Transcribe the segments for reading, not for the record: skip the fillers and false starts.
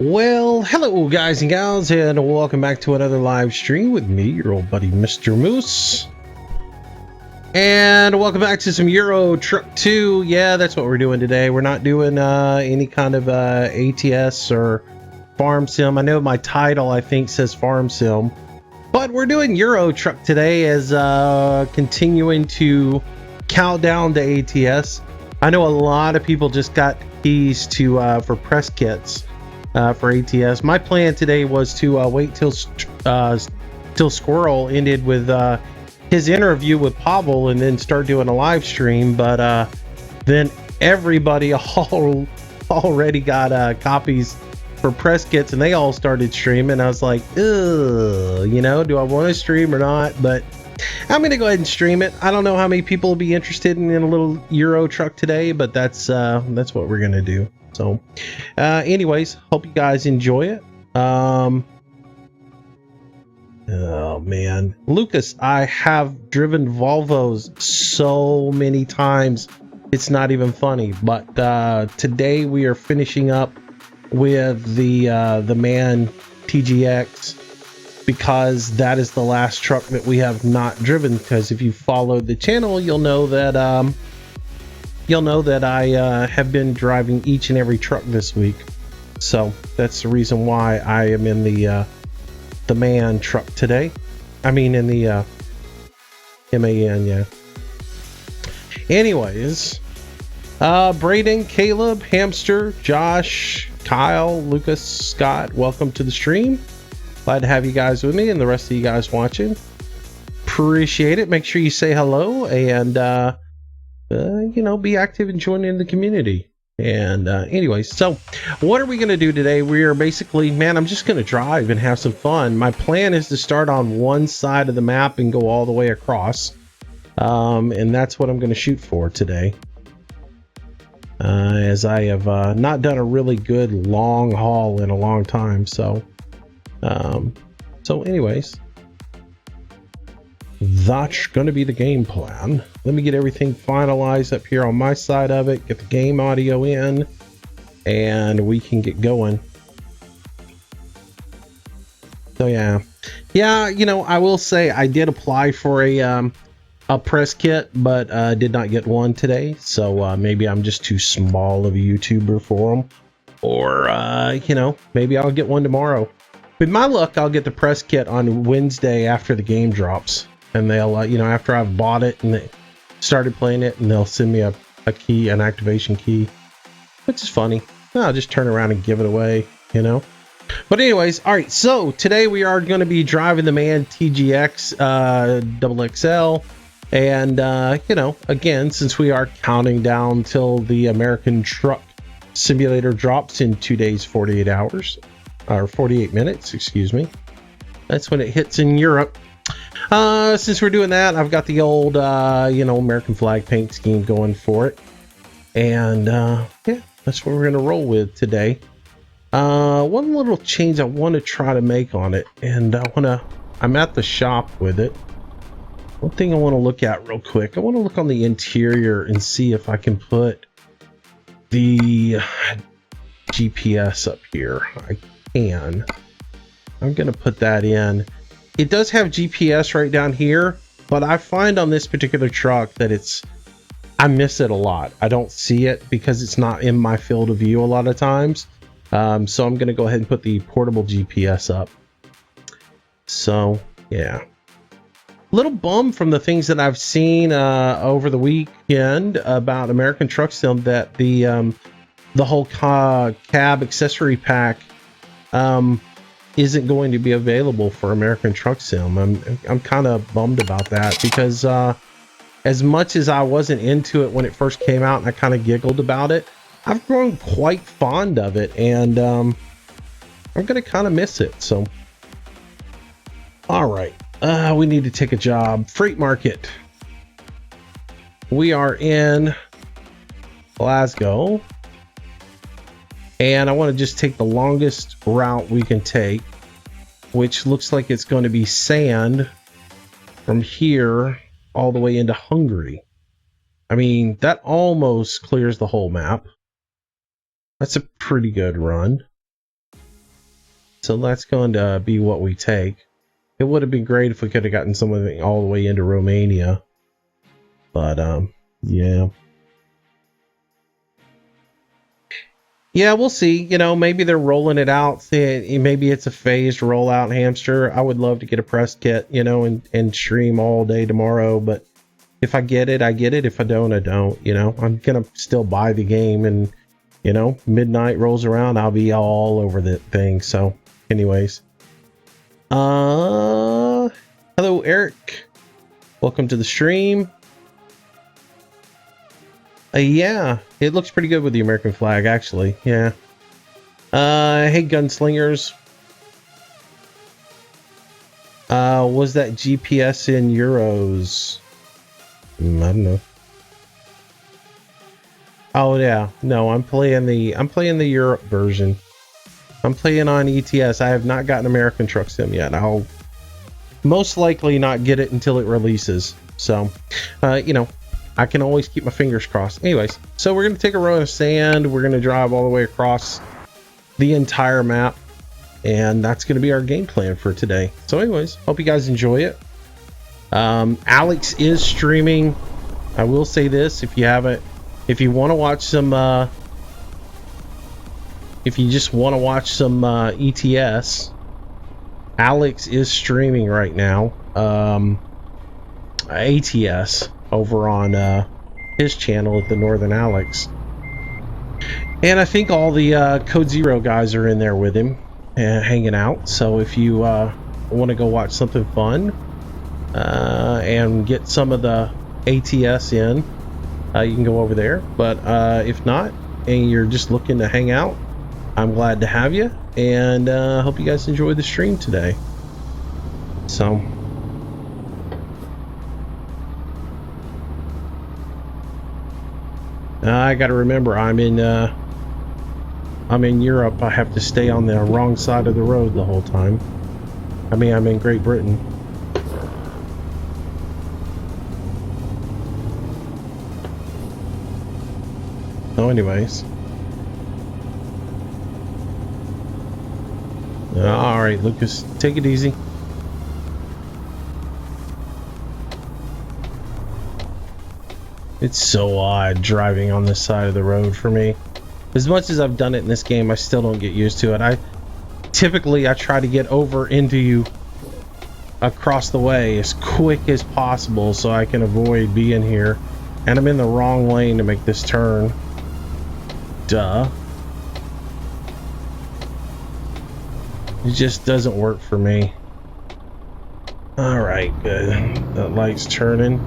Well, hello guys and gals, and welcome back to another live stream with me, your old buddy Mr. Moose. And welcome back to some Euro Truck 2. Yeah, that's what we're doing today. We're not doing any kind of ATS or Farm Sim. I know my title, I think, says Farm Sim. But we're doing Euro Truck today as continuing to count down to ATS. I know a lot of people just got keys to for press kits. For ATS. My plan today was to wait till Squirrel ended with his interview with Pavel and then start doing a live stream, but then everybody already got copies for press kits and they all started streaming. I was like, ugh, you know, do I want to stream or not? But I'm gonna go ahead and stream it. I don't know how many people will be interested in a little Euro truck today, but that's what we're gonna do. So anyways, hope you guys enjoy it. Oh man, Lucas, I have driven Volvos so many times it's not even funny. But today we are finishing up with the MAN TGX, because that is the last truck that we have not driven. Because if you followed the channel, you'll know that I have been driving each and every truck this week. So that's the reason why I am in the MAN truck today. I mean in the MAN, yeah. Anyways, Braden, Caleb, Hamster, Josh, Kyle, Lucas, Scott, welcome to the stream. Glad to have you guys with me and the rest of you guys watching. Appreciate it. Make sure you say hello and you know, be active and join in the community. And anyways, so what are we going to do today? We are basically, man, I'm just going to drive and have some fun. My plan is to start on one side of the map and go all the way across. And that's what I'm going to shoot for today. As I have not done a really good long haul in a long time. So anyways, that's going to be the game plan. Let me get everything finalized up here on my side of it, get the game audio in, and we can get going. So yeah, you know, I will say I did apply for a press kit, but did not get one today. So maybe I'm just too small of a YouTuber for them, or you know, maybe I'll get one tomorrow. With my luck, I'll get the press kit on Wednesday after the game drops. And they'll, you know, after I've bought it and they started playing it, and they'll send me a key, an activation key, which is funny. I'll just turn around and give it away, you know. But anyways, all right. So today we are going to be driving the MAN TGX XXL, and you know, again, since we are counting down till the American Truck Simulator drops in 2 days, 48 hours, or 48 minutes, excuse me. That's when it hits in Europe. Since we're doing that, I've got the old, you know, American flag paint scheme going for it. And, yeah, that's what we're going to roll with today. One little change I want to try to make on it, and I'm at the shop with it. One thing I want to look at real quick, I want to look on the interior and see if I can put the GPS up here. I can. I'm going to put that in. It does have GPS right down here, but I find on this particular truck that I miss it a lot. I don't see it because it's not in my field of view a lot of times. So I'm going to go ahead and put the portable GPS up. So yeah, little bum from the things that I've seen over the weekend about American Truck Sim, that the whole cab accessory pack isn't going to be available for American Truck Sim. I'm kind of bummed about that, because as much as I wasn't into it when it first came out and I kind of giggled about it, I've grown quite fond of it, and I'm gonna kind of miss it. So all right, we need to take a job. Freight market. We are in Glasgow. And I want to just take the longest route we can take, which looks like it's going to be sand from here all the way into Hungary. I mean, that almost clears the whole map. That's a pretty good run. So that's going to be what we take. It would have been great if we could have gotten someone all the way into Romania. But, yeah. Yeah, we'll see. You know, maybe they're rolling it out. Maybe it's a phased rollout, Hamster. I would love to get a press kit, you know, and stream all day tomorrow. But if I get it, I get it. If I don't, I don't. You know, I'm going to still buy the game. And, you know, midnight rolls around, I'll be all over the thing. So, anyways. Hello, Eric. Welcome to the stream. Yeah, it looks pretty good with the American flag, actually. Yeah. Hey, gunslingers. Was that GPS in euros? I don't know. Oh yeah, no, I'm playing the Europe version. I'm playing on ATS. I have not gotten American Truck Sim yet. I'll most likely not get it until it releases. So, you know, I can always keep my fingers crossed. Anyways, so we're going to take a row of sand. We're going to drive all the way across the entire map. And that's going to be our game plan for today. So anyways, hope you guys enjoy it. Alex is streaming. I will say this, if you want to watch some, if you just want to watch some ETS, Alex is streaming right now. ATS. Over on his channel at the Northern Alex, and I think all the Code Zero guys are in there with him and hanging out. So if you want to go watch something fun and get some of the ATS in, you can go over there. But if not, and you're just looking to hang out, I'm glad to have you, and hope you guys enjoy the stream today. So. I gotta remember, I'm in Europe. I have to stay on the wrong side of the road the whole time. I mean, I'm in Great Britain. So anyways. Alright, Lucas, take it easy. It's so odd driving on this side of the road for me. As much as I've done it in this game, I still don't get used to it. I try to get over into you across the way as quick as possible so I can avoid being here. And I'm in the wrong lane to make this turn. Duh. It just doesn't work for me. Alright, good. That light's turning.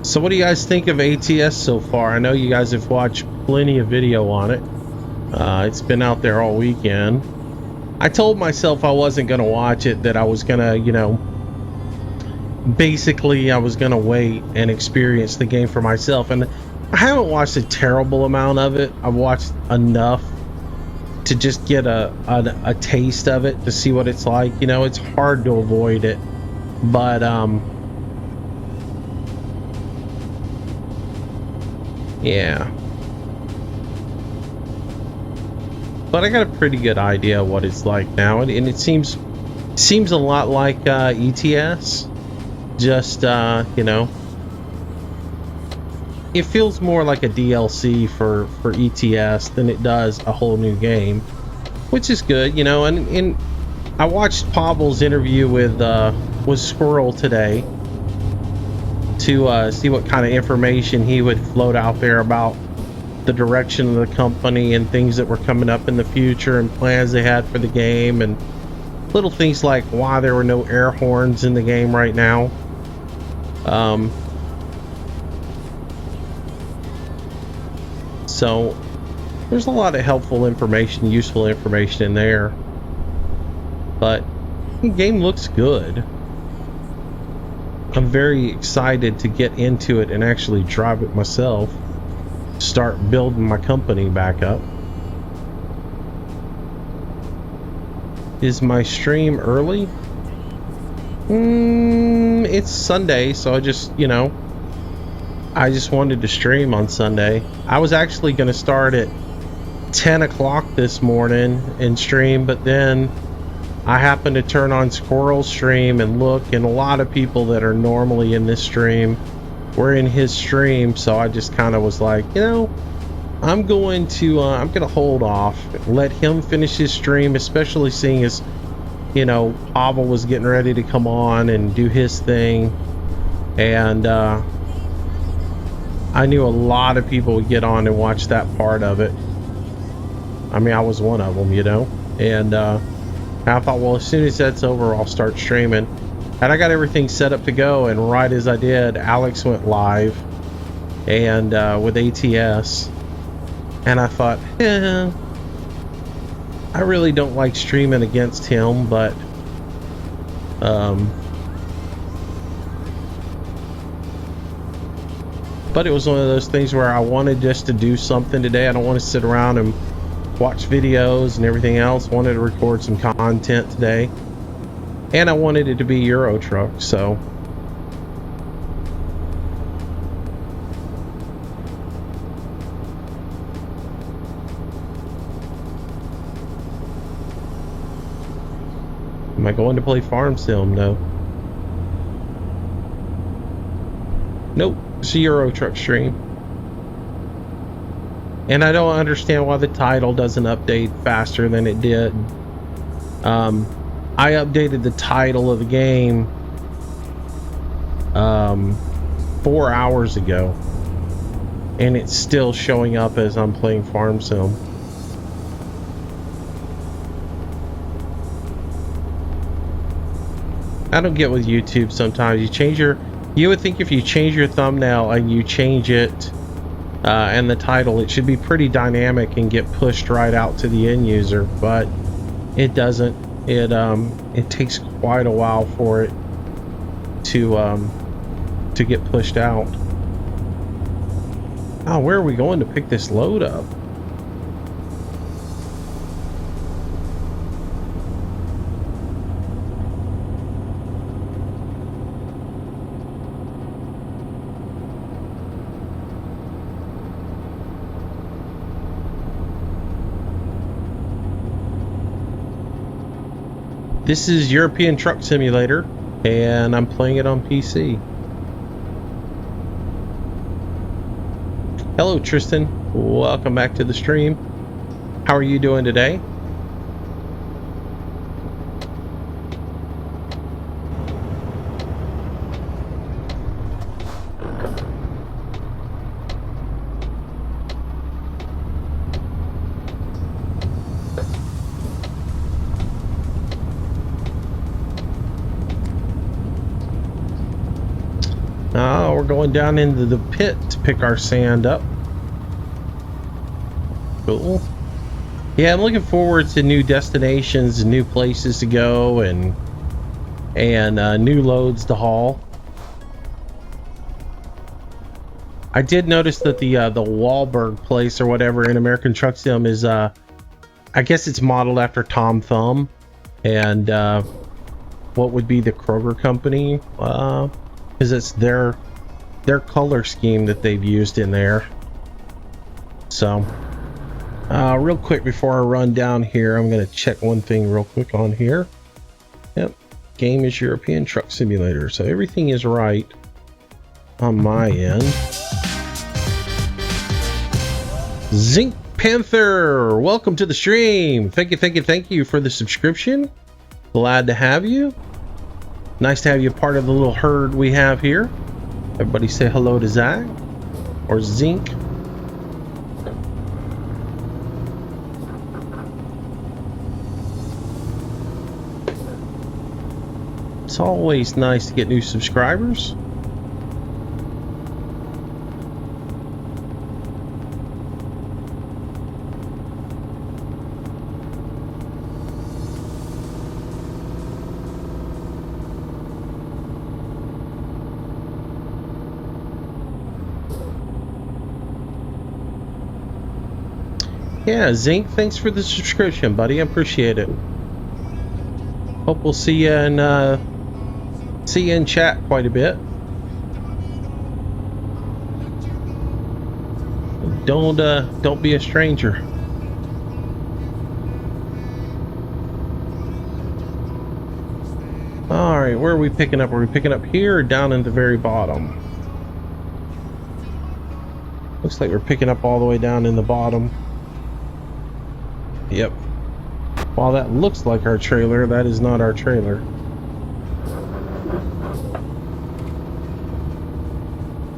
So what do you guys think of ATS so far? I know you guys have watched plenty of video on it. It's been out there all weekend. I told myself I wasn't going to watch it, that I was going to, you know, basically I was going to wait and experience the game for myself. And I haven't watched a terrible amount of it. I've watched enough to just get a taste of it, to see what it's like. You know, it's hard to avoid it. But, yeah, but I got a pretty good idea of what it's like now, and it seems a lot like ETS. Just you know, it feels more like a DLC for ETS than it does a whole new game, which is good, you know. And I watched Pavel's interview with Squirrel today to see what kind of information he would float out there about the direction of the company and things that were coming up in the future and plans they had for the game, and little things like why there were no air horns in the game right now. So there's a lot of helpful information, useful information in there, but the game looks good. I'm very excited to get into it and actually drive it myself, start building my company back up. Is my stream early? It's Sunday, so I just, I just wanted to stream on Sunday. I was actually going to start at 10 o'clock this morning and stream, but then I happened to turn on Squirrel's stream and look, and a lot of people that are normally in this stream were in his stream, so I just kind of was like, I'm going to hold off, let him finish his stream, especially seeing as, Pavel was getting ready to come on and do his thing, and I knew a lot of people would get on and watch that part of it. I mean, I was one of them, and I thought, well, as soon as that's over, I'll start streaming. And I got everything set up to go, and right as I did, Alex went live and with ATS, and I thought, I really don't like streaming against him, but it was one of those things where I wanted just to do something today. I don't want to sit around and watch videos and everything else. Wanted to record some content today, and I wanted it to be Euro Truck, so am I going to play Farm Sim? No. Nope. It's a Euro Truck stream. And I don't understand why the title doesn't update faster than it did. I updated the title of the game 4 hours ago, and it's still showing up as I'm playing Farm Sim. I don't get with YouTube sometimes. You would think if you change your thumbnail and you change it and the title, it should be pretty dynamic and get pushed right out to the end user, but it doesn't. It takes quite a while for it to get pushed out. Oh, where are we going to pick this load up? This is European Truck Simulator, and I'm playing it on PC. Hello, Tristan. Welcome back to the stream. How are you doing today? We're going down into the pit to pick our sand up. Cool. Yeah, I'm looking forward to new destinations and new places to go and new loads to haul. I did notice that the Wahlberg place or whatever in American Truck Sim is I guess it's modeled after Tom Thumb and what would be the Kroger company, because it's their color scheme that they've used in there. So real quick before I run down here, I'm going to check one thing real quick on here. Yep, game is European Truck Simulator, so everything is right on my end. Zinc Panther, welcome to the stream. Thank you for the subscription. Glad to have you. Nice to have you part of the little herd we have here. Everybody say hello to Zach or Zinc. It's always nice to get new subscribers. Yeah, Zinc, thanks for the subscription, buddy. I appreciate it. Hope we'll see you in chat quite a bit. Don't be a stranger. All right, where are we picking up? Are we picking up here or down in the very bottom? Looks like we're picking up all the way down in the bottom. Yep. While that looks like our trailer, that is not our trailer.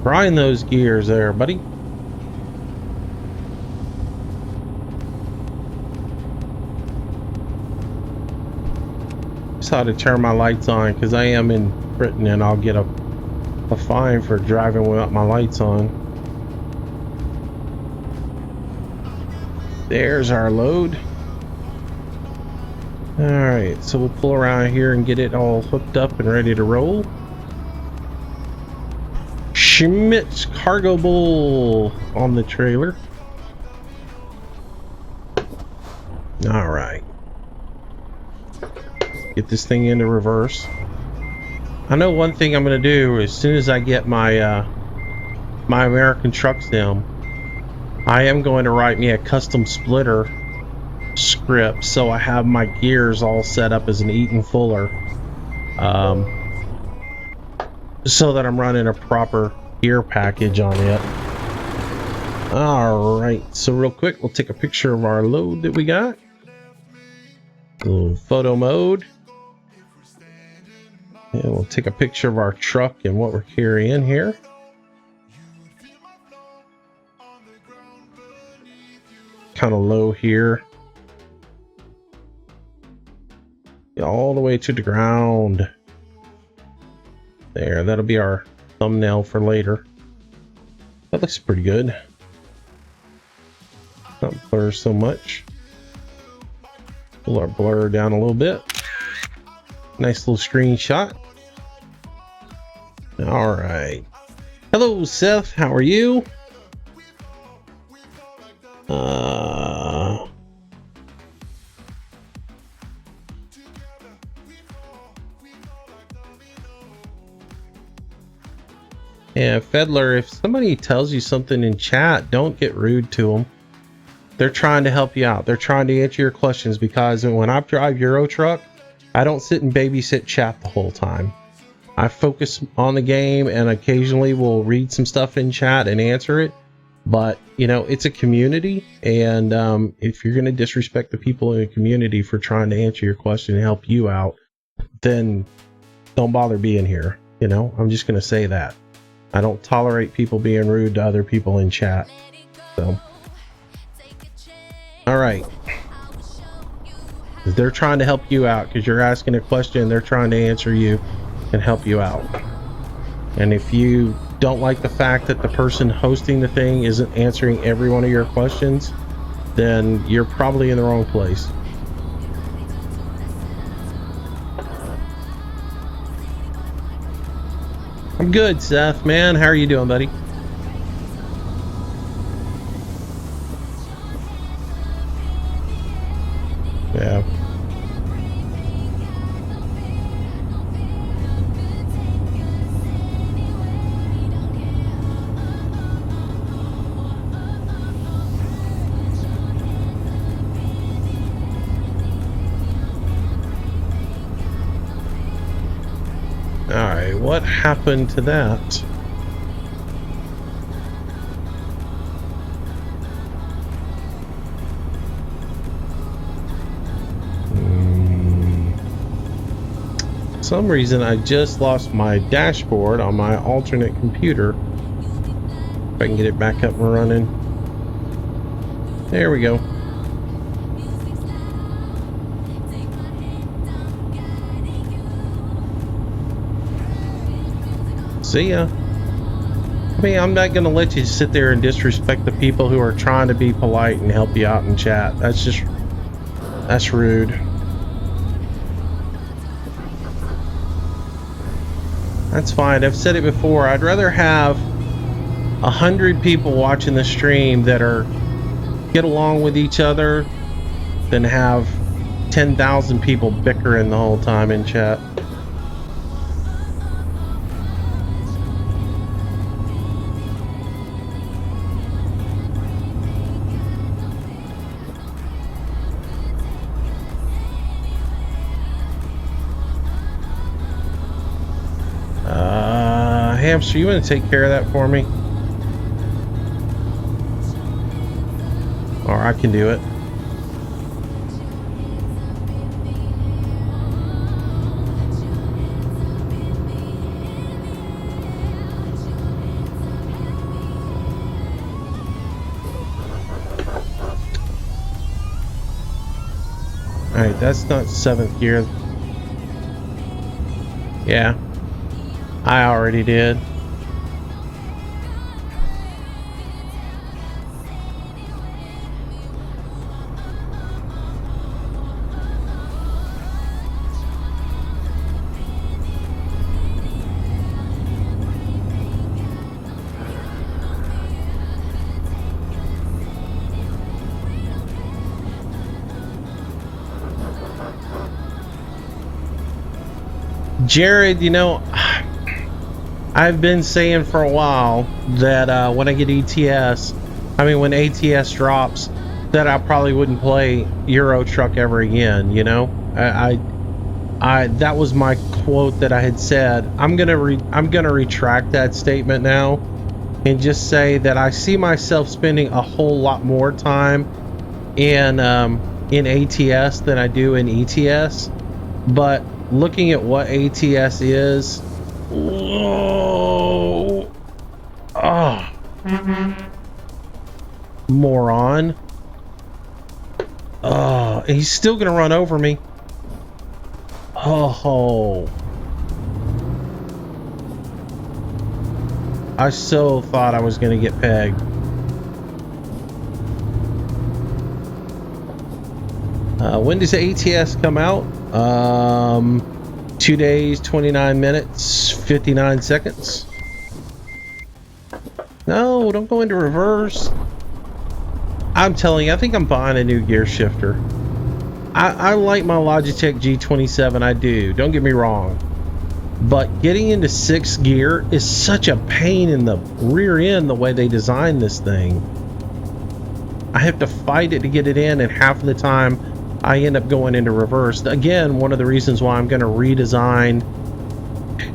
Grind those gears there, buddy. Just how to turn my lights on because I am in Britain and I'll get a fine for driving without my lights on. There's our load. Alright, so we'll pull around here and get it all hooked up and ready to roll. Schmidt's Cargo Bowl on the trailer. Alright. Get this thing into reverse. I know one thing I'm going to do as soon as I get my my American Truck Sim, I am going to write me a custom splitter script so I have my gears all set up as an Eaton Fuller, so that I'm running a proper gear package on it. Alright, so real quick we'll take a picture of our load that we got. A little photo mode. And we'll take a picture of our truck and what we're carrying here. Kind of low here. All the way to the ground. There, that'll be our thumbnail for later. That looks pretty good. Not blur so much. Pull our blur down a little bit. Nice little screenshot. All right. Hello, Seth. How are you? Yeah, Fedler, if somebody tells you something in chat, don't get rude to them. They're trying to help you out. They're trying to answer your questions, because when I drive Euro Truck, I don't sit and babysit chat the whole time. I focus on the game and occasionally will read some stuff in chat and answer it. But, you know, it's a community, and if you're going to disrespect the people in a community for trying to answer your question and help you out, then don't bother being here. You know, I'm just going to say that. I don't tolerate people being rude to other people in chat. So, all right. They're trying to help you out because you're asking a question. They're trying to answer you and help you out. And if you don't like the fact that the person hosting the thing isn't answering every one of your questions, then you're probably in the wrong place. I'm good, Seth, man. How are you doing, buddy? Yeah. Alright, what happened to that? For some reason I just lost my dashboard on my alternate computer. If I can get it back up and running. There we go. See ya. I mean, I'm not gonna let you sit there and disrespect the people who are trying to be polite and help you out in chat. That's rude. That's fine. I've said it before. I'd rather have 100 people watching the stream that are get along with each other than have 10,000 people bickering the whole time in chat. Hamster, you want to take care of that for me? Or I can do it. Alright, that's not 7th gear. Yeah. I already did. Jared, you know, I've been saying for a while that when I get ATS, when ATS drops, that I probably wouldn't play Euro Truck ever again. You know, I that was my quote that I had said. I'm gonna retract that statement now, and just say that I see myself spending a whole lot more time in ATS than I do in ETS, but looking at what ATS is, whoa, moron. He's still gonna run over me. Oh, I so thought I was gonna get pegged. When does the ATS come out? 2 days, 29 minutes, 59 seconds. No, don't go into reverse. I'm telling you, I think I'm buying a new gear shifter. I like my Logitech G27, I do. Don't get me wrong. But getting into 6th gear is such a pain in the rear end the way they designed this thing. I have to fight it to get it in, and half of the time I end up going into reverse. Again, one of the reasons why I'm going to redesign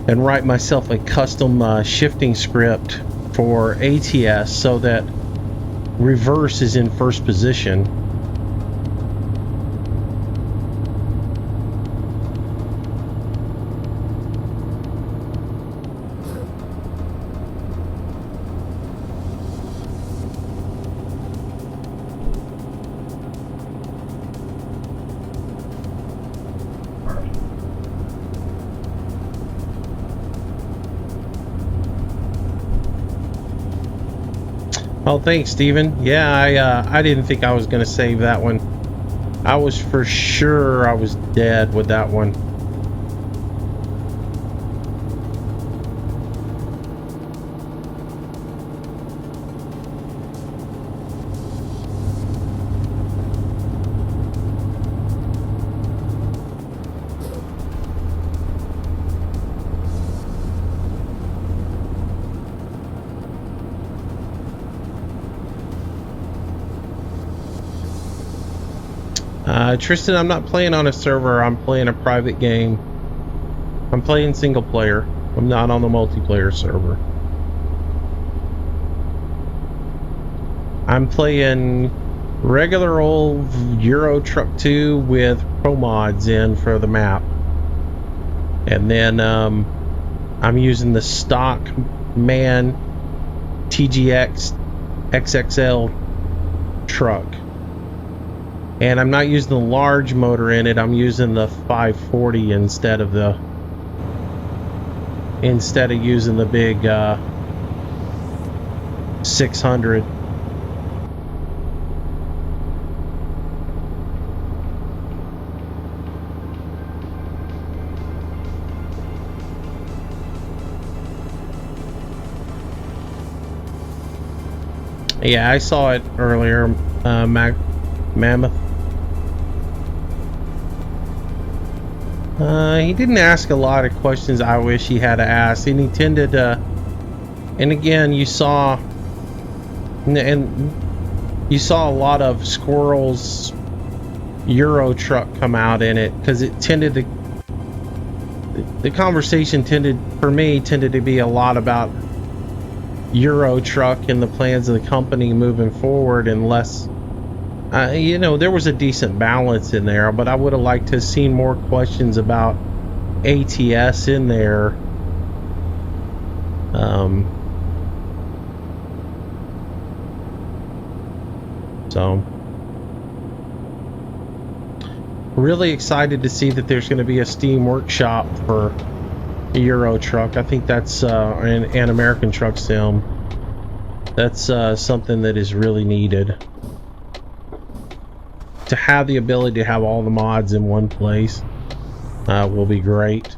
and write myself a custom shifting script for ATS so that reverse is in first position. Oh, thanks, Steven. Yeah, I didn't think I was going to save that one. I was for sure I was dead with that one. Tristan, I'm not playing on a server. I'm playing a private game. I'm playing single player. I'm not on the multiplayer server. I'm playing regular old Euro Truck 2 with Promods in for the map. And then I'm using the stock MAN TGS XXL truck. And I'm not using the large motor in it. I'm using the 540 instead of using the big 600. Yeah, I saw it earlier. Mammoth. He didn't ask a lot of questions I wish he had to ask, and he tended to. And again, you saw, and you saw a lot of Squirrel's Euro truck come out in it because it tended to. The conversation tended to be a lot about Euro truck and the plans of the company moving forward, and less. You know, there was a decent balance in there, but I would have liked to have seen more questions about ATS in there. So really excited to see that there's going to be a Steam workshop for a Euro truck. I think that's an American Truck Sim. That's something that is really needed. To have the ability to have all the mods in one place will be great.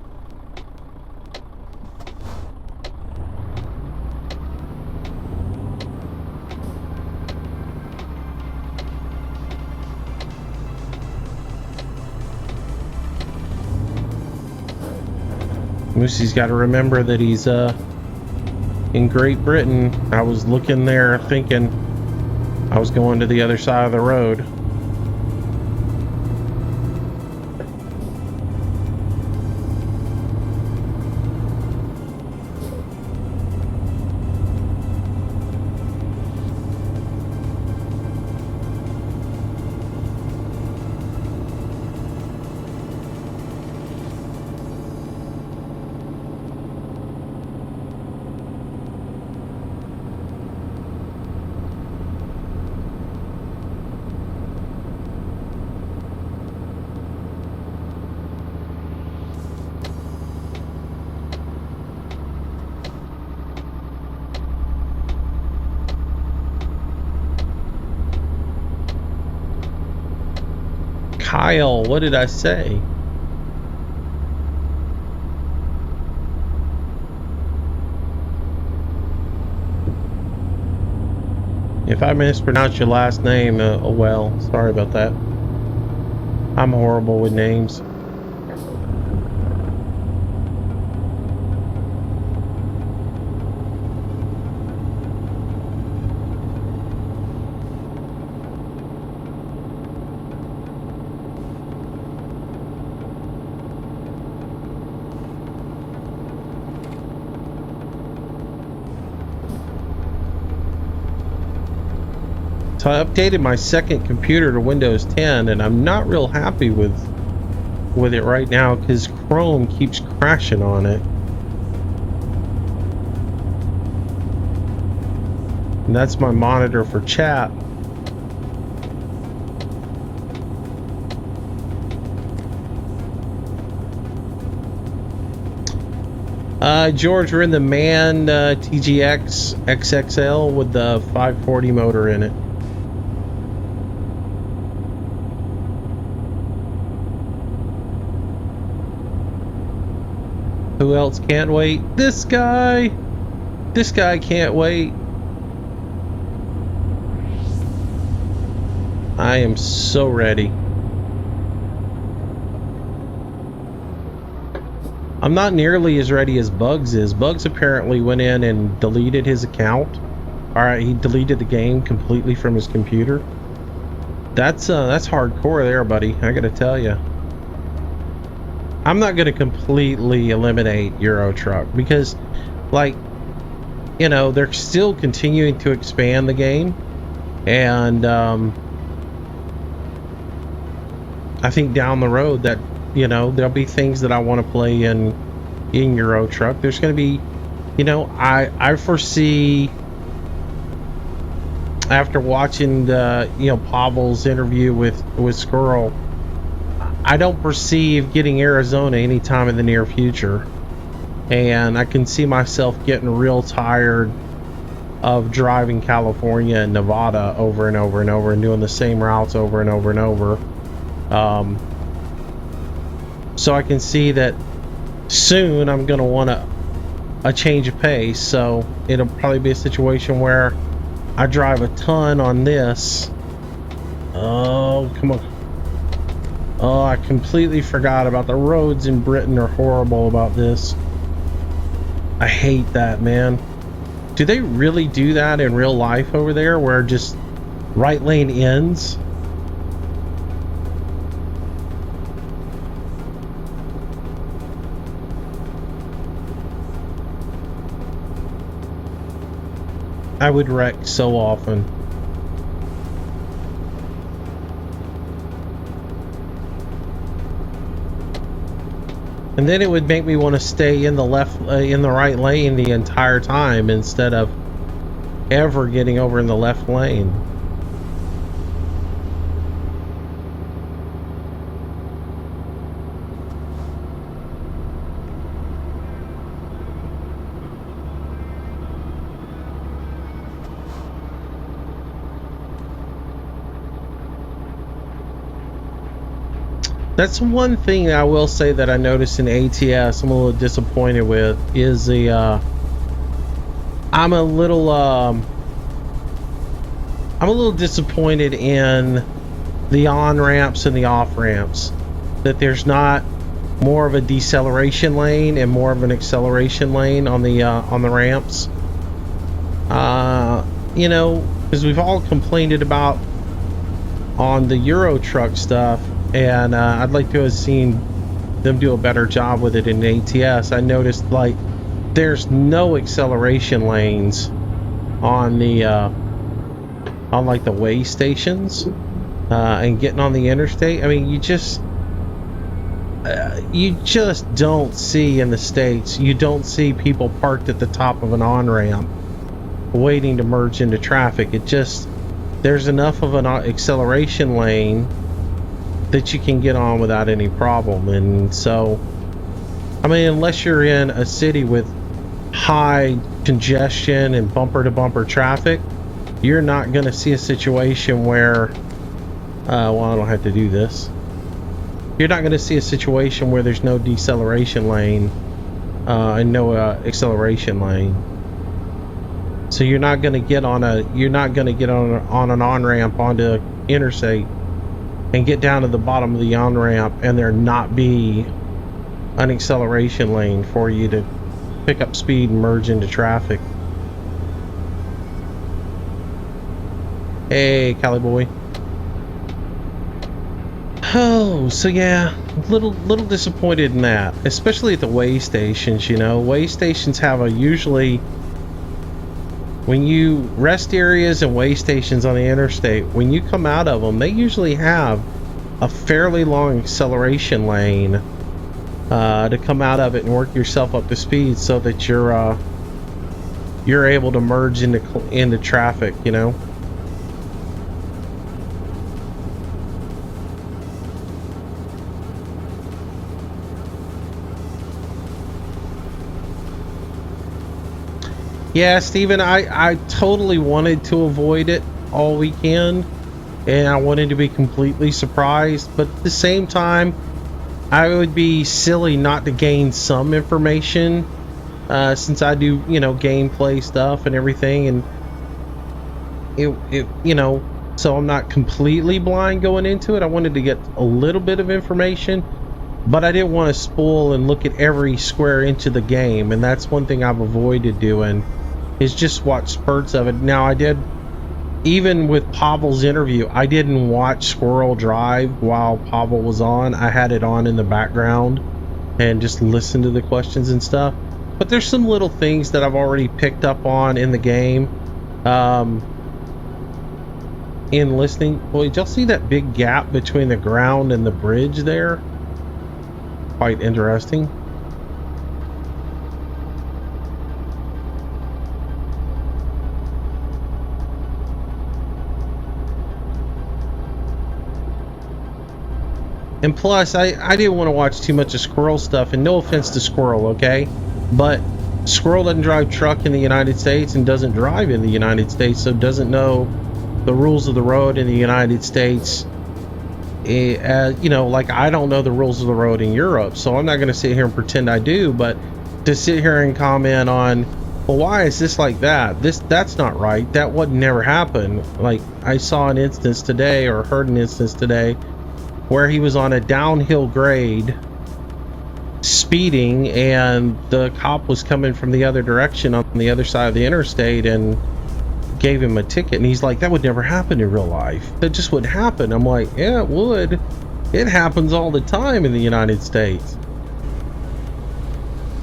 Moosey's got to remember that he's in Great Britain. I was looking there thinking I was going to the other side of the road. Kyle, what did I say? If I mispronounced your last name, oh well, sorry about that. I'm horrible with names. So I updated my second computer to Windows 10, and I'm not real happy with it right now because Chrome keeps crashing on it. And that's my monitor for chat. George, we're in the MAN TGX XXL with the 540 motor in it. Who else can't wait? This guy! This guy can't wait. I am so ready. I'm not nearly as ready as Bugs is. Bugs apparently went in and deleted his account. Alright, he deleted the game completely from his computer. That's hardcore there, buddy. I gotta tell you. I'm not gonna completely eliminate Euro Truck because, like, you know, they're still continuing to expand the game, and I think down the road that, you know, there'll be things that I want to play in Euro Truck. There's going to be, you know, I foresee, after watching the, you know, Pavel's interview with Squirrel, I don't perceive getting Arizona anytime in the near future, and I can see myself getting real tired of driving California and Nevada over and over and over and doing the same routes over and over and over. So I can see that soon I'm going to want a change of pace. So it'll probably be a situation where I drive a ton on this Oh, come on. Oh, I completely forgot about the roads in Britain are horrible about this. I hate that, man. Do they really do that in real life over there where just right lane ends? I would wreck so often. And then it would make me want to stay in the right lane the entire time instead of ever getting over in the left lane. That's one thing I will say that I noticed in ATS I'm a little disappointed with is the I'm a little disappointed in the on-ramps and the off-ramps, that there's not more of a deceleration lane and more of an acceleration lane on the ramps. You know, because we've all complained about on the Euro truck stuff, and I'd like to have seen them do a better job with it in ATS. I noticed like there's no acceleration lanes on the on like the way stations and getting on the interstate. I mean, you just don't see in the States, you don't see people parked at the top of an on-ramp waiting to merge into traffic. It just, there's enough of an acceleration lane that you can get on without any problem. And so, I mean, unless you're in a city with high congestion and bumper to bumper traffic, you're not going to see a situation where well, I don't have to do this. You're not going to see a situation where there's no deceleration lane and no acceleration lane. So you're not going to get on an on-ramp onto interstate and get down to the bottom of the on-ramp and there not be an acceleration lane for you to pick up speed and merge into traffic. Hey, Cali boy. Oh, so yeah, little disappointed in that, especially at the way stations. You know, way stations have usually, when you rest areas and way stations on the interstate, when you come out of them, they usually have a fairly long acceleration lane to come out of it and work yourself up to speed so that you're able to merge into traffic, you know. Yeah, Steven, I totally wanted to avoid it all weekend, and I wanted to be completely surprised, but at the same time, I would be silly not to gain some information, since I do, you know, gameplay stuff and everything, and it you know, so I'm not completely blind going into it. I wanted to get a little bit of information, but I didn't want to spoil and look at every square inch of the game, and that's one thing I've avoided doing, is just watch spurts of it. Now, I did, even with Pavel's interview, I didn't watch Squirrel Drive while Pavel was on. I had it on in the background and just listened to the questions and stuff. But there's some little things that I've already picked up on in the game in listening. Boy, did y'all see that big gap between the ground and the bridge there? Quite interesting. And plus, I didn't want to watch too much of Squirrel stuff, and no offense to Squirrel, okay? But Squirrel doesn't drive truck in the United States and doesn't drive in the United States, so doesn't know the rules of the road in the United States. You know, like I don't know the rules of the road in Europe, so I'm not going to sit here and pretend I do, but to sit here and comment on well, why is this like that? That's not right. That would never happen. Like, I saw an instance today, or heard an instance today, where he was on a downhill grade speeding, and the cop was coming from the other direction on the other side of the interstate and gave him a ticket. And he's like, that would never happen in real life. That just wouldn't happen. I'm like, yeah, it would. It happens all the time in the United States.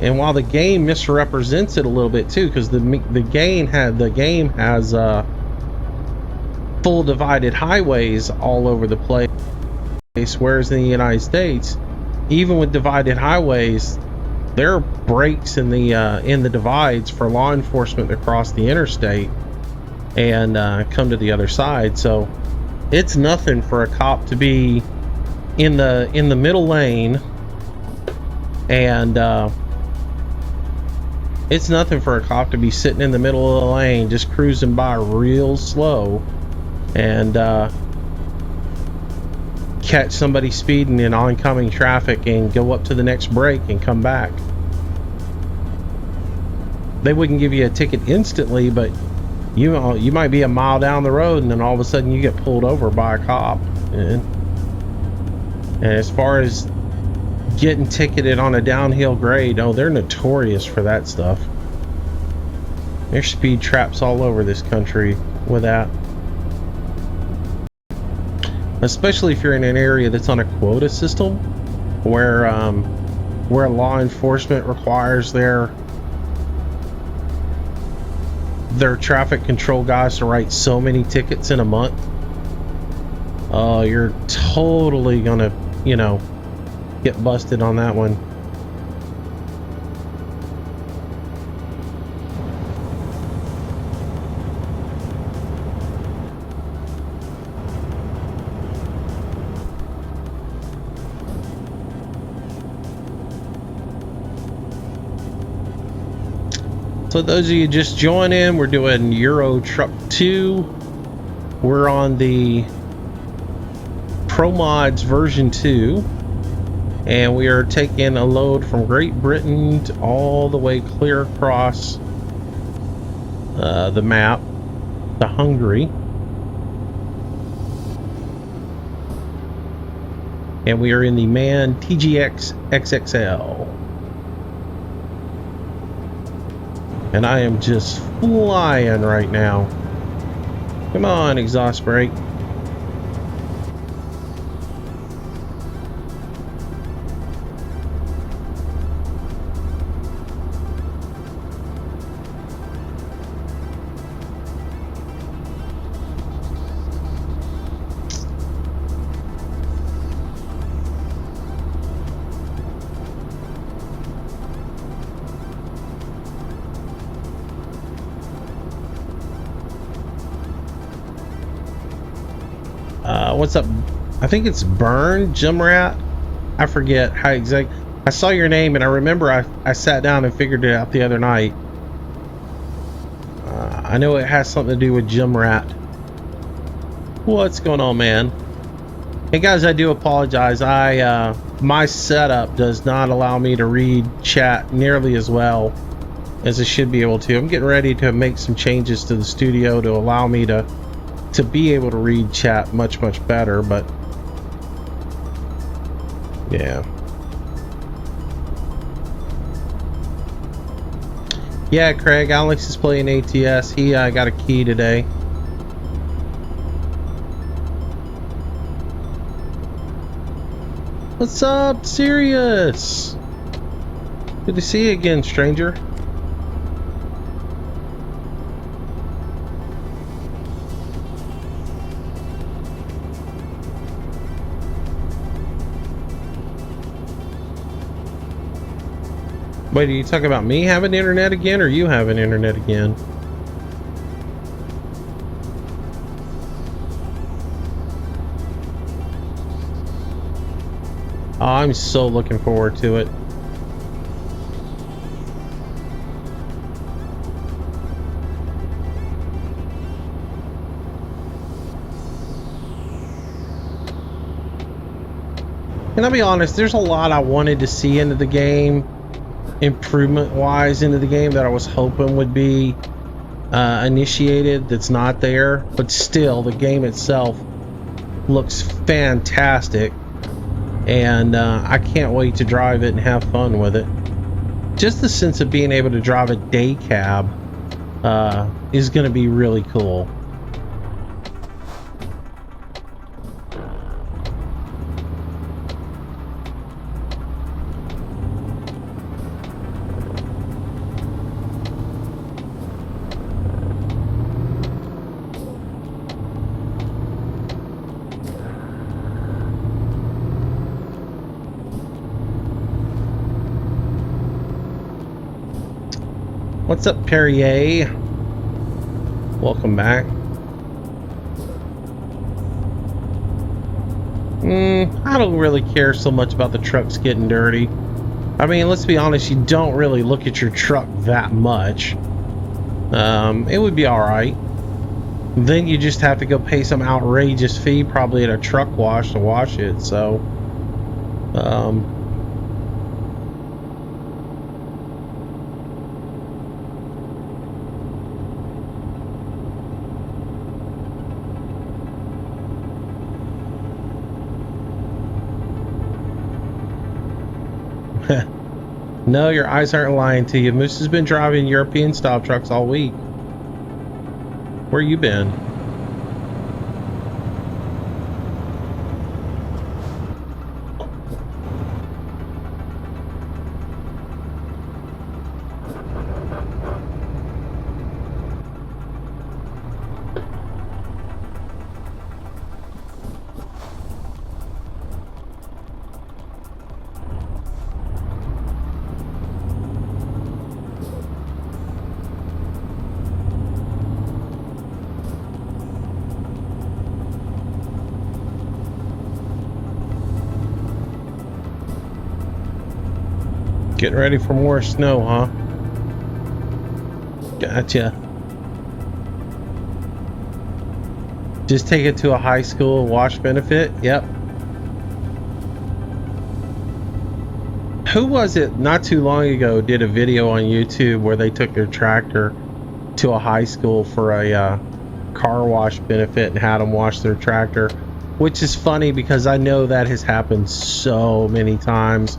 And while the game misrepresents it a little bit too, because the game has full divided highways all over the place, whereas in the United States, even with divided highways, there are breaks in the divides for law enforcement to cross the interstate and come to the other side. So it's nothing for a cop to be in the middle lane, and it's nothing for a cop to be sitting in the middle of the lane just cruising by real slow and catch somebody speeding in oncoming traffic and go up to the next break and come back. They wouldn't give you a ticket instantly, but you might be a mile down the road and then all of a sudden you get pulled over by a cop. And as far as getting ticketed on a downhill grade, oh, they're notorious for that stuff. There's speed traps all over this country with that. Especially if you're in an area that's on a quota system, where law enforcement requires their traffic control guys to write so many tickets in a month. You're totally gonna, get busted on that one. So those of you just joining, we're doing Euro Truck 2. We're on the Promods version 2. And we are taking a load from Great Britain to all the way clear across the map to Hungary. And we are in the MAN TGS XXL. And I am just flying right now. Come on, exhaust brake. What's up? I think it's Burn Jimrat. I forget how exact. I saw your name and I remember I sat down and figured it out the other night. I know it has something to do with Jimrat. What's going on, man? Hey guys, I do apologize. My setup does not allow me to read chat nearly as well as it should be able to. I'm getting ready to make some changes to the studio to allow me to be able to read chat much better, but yeah, Craig, Alex is playing ATS. He got a key today. What's up, Sirius? Good to see you again, stranger. Wait, are you talking about me having internet again, or you having internet again? Oh, I'm so looking forward to it. And I'll be honest, there's a lot I wanted to see into the game. improvement wise into the game that I was hoping would be initiated that's not there, but still the game itself looks fantastic, and I can't wait to drive it and have fun with it. Just the sense of being able to drive a day cab is going to be really cool. What's up, Perrier? Welcome back. I don't really care so much about the trucks getting dirty. I mean, let's be honest, you don't really look at your truck that much. It would be alright. Then you just have to go pay some outrageous fee, probably at a truck wash, to wash it, so... No, your eyes aren't lying to you. Moose has been driving European style trucks all week. Where you been? Getting ready for more snow, huh? Gotcha. Just take it to a high school wash benefit. Yep. Who was it not too long ago did a video on YouTube where they took their tractor to a high school for a car wash benefit and had them wash their tractor, which is funny because I know that has happened so many times.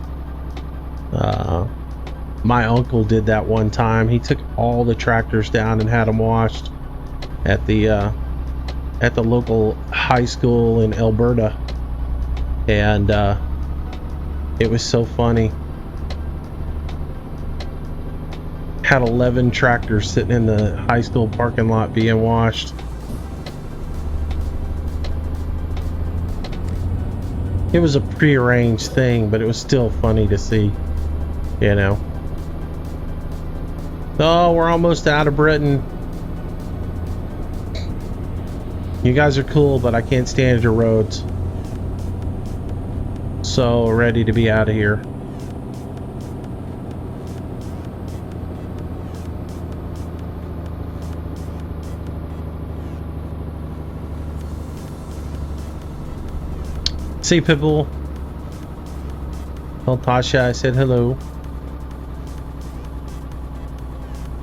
My uncle did that one time. He took all the tractors down and had them washed at the local high school in Alberta, and it was so funny. Had 11 tractors sitting in the high school parking lot being washed. It was a prearranged thing, but it was still funny to see, you know. Oh, we're almost out of Britain. You guys are cool, but I can't stand your roads. So ready to be out of here. See, Pitbull. Tell Tasha I said hello.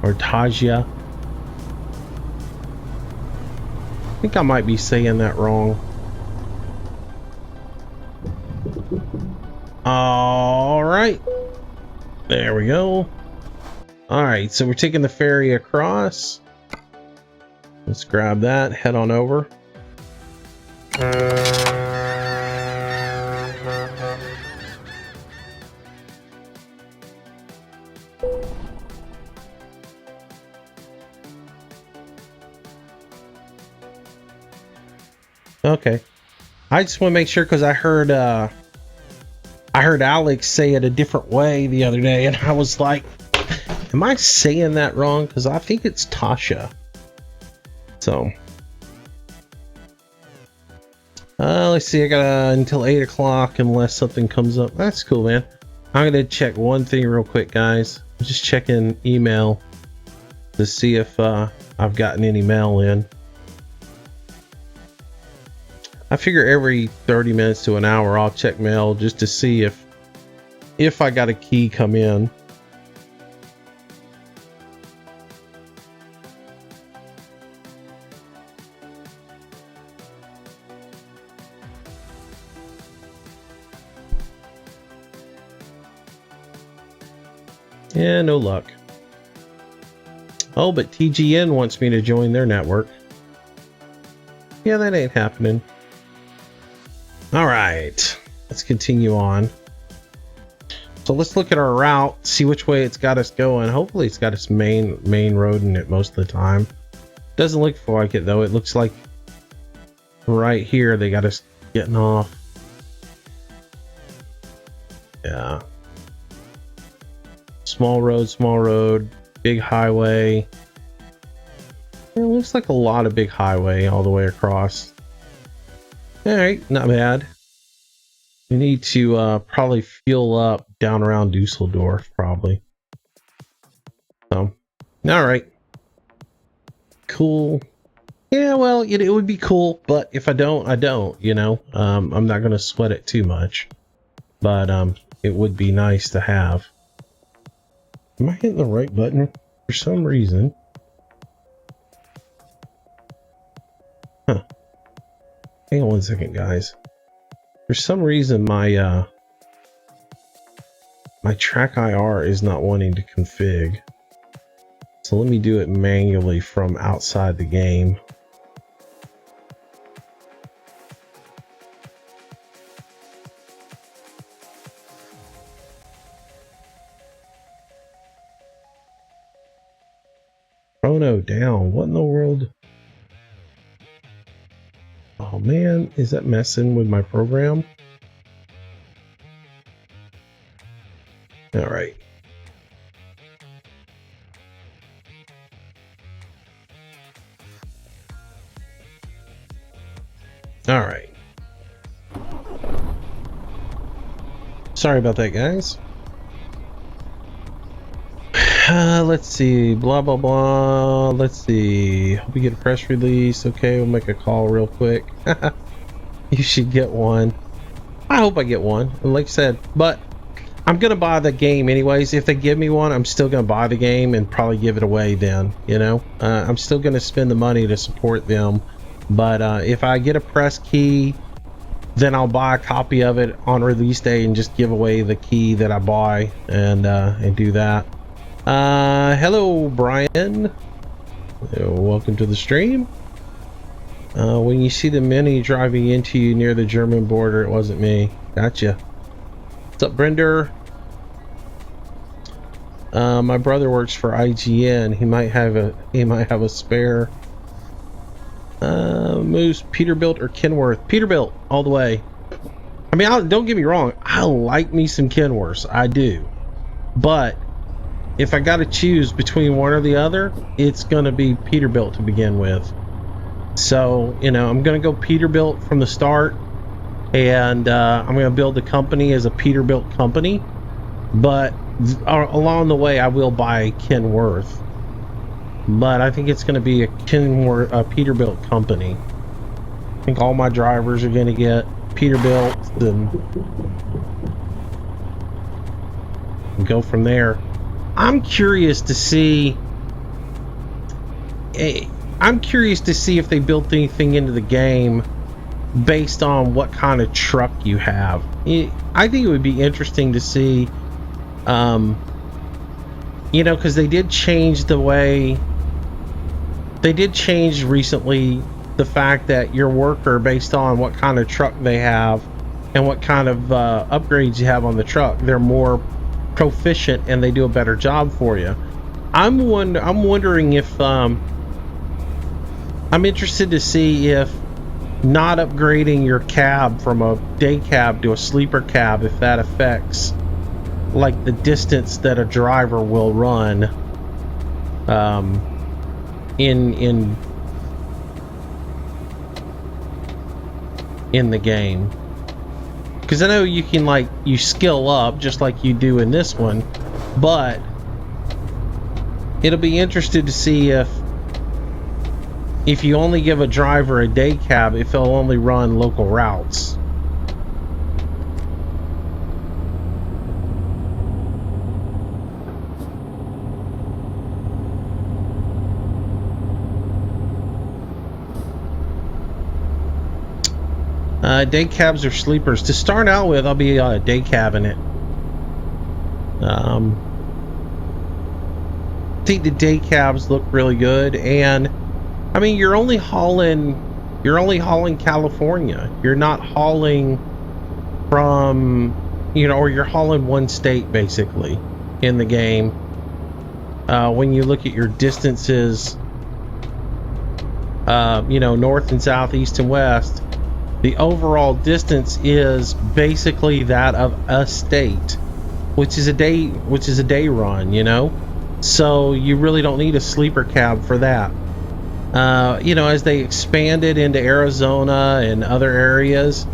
Or Tajia. I think I might be saying that wrong. All right. There we go. All right, so we're taking the ferry across. Let's grab that, head on over. Okay, I just want to make sure because I heard Alex say it a different way the other day, and I was like, "Am I saying that wrong?" Because I think it's Tasha. So, let's see. I got until 8 o'clock unless something comes up. That's cool, man. I'm gonna check one thing real quick, guys. I'm just checking email to see if I've gotten any mail in. I figure every 30 minutes to an hour I'll check mail just to see if I got a key come in. Yeah, no luck. Oh, but TGN wants me to join their network. Yeah, that ain't happening. All right, let's continue on. So let's look at our route, see which way it's got us going. Hopefully it's got its main road in it most of the time. Doesn't look like it though. It looks like right here they got us getting off. Yeah. Small road, big highway. It looks like a lot of big highway all the way across. All right, not bad. We need to probably fuel up down around Dusseldorf, probably. So, all right. Cool. Yeah, well, it would be cool, but if I don't, I don't, you know. I'm not going to sweat it too much. But it would be nice to have. Am I hitting the right button for some reason? Huh. Hang on one second, guys. For some reason, my track IR is not wanting to config. So let me do it manually from outside the game. Chrono down. What in the world? Oh man, is that messing with my program? All right. All right. Sorry about that, guys. Let's see. Blah, blah, blah. Let's see. Hope we get a press release. Okay, we'll make a call real quick. You should get one. I hope I get one. Like I said, but I'm going to buy the game anyways. If they give me one, I'm still going to buy the game and probably give it away then, you know. I'm still going to spend the money to support them. But if I get a press key, then I'll buy a copy of it on release day and just give away the key that I buy and do that. Hello, Brian. Welcome to the stream. When you see the Mini driving into you near the German border, it wasn't me. Gotcha. What's up, Brender? My brother works for IGN. He might have a spare. Moose, Peterbilt or Kenworth? Peterbilt all the way. I mean, don't get me wrong. I like me some Kenworths. I do. But if I got to choose between one or the other, it's going to be Peterbilt to begin with. So, you know, I'm going to go Peterbilt from the start. And I'm going to build the company as a Peterbilt company. But along the way, I will buy Kenworth. But I think it's going to be a Peterbilt company. I think all my drivers are going to get Peterbilt and go from there. I'm curious to see if they built anything into the game based on what kind of truck you have. I think it would be interesting to see, you know, because they did change the way. They did change recently the fact that your worker, based on what kind of truck they have and what kind of upgrades you have on the truck, they're more proficient and they do a better job for you. I'm wondering if I'm interested to see if not upgrading your cab from a day cab to a sleeper cab, if that affects like the distance that a driver will run in the game. Because I know you can, like, you skill up just like you do in this one, but it'll be interesting to see if you only give a driver a day cab, if they'll only run local routes. Day cabs or sleepers. To start out with, I'll be day cabbing it. See, the day cabs look really good, and I mean, you're only hauling California. You're not hauling from, or you're hauling one state basically in the game. When you look at your distances, north and south, east and west, the overall distance is basically that of a state, which is a day run. So you really don't need a sleeper cab for that. As they expanded into Arizona and other areas,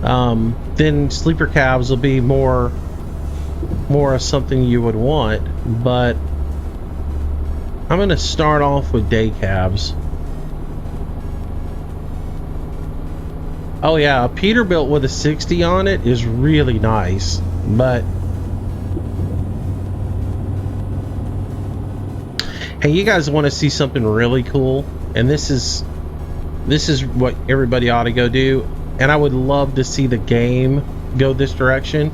then sleeper cabs will be more of something you would want. But I'm going to start off with day cabs. Oh yeah, a Peterbilt with a 60 on it is really nice, but hey, you guys want to see something really cool? And this is what everybody ought to go do, and I would love to see the game go this direction.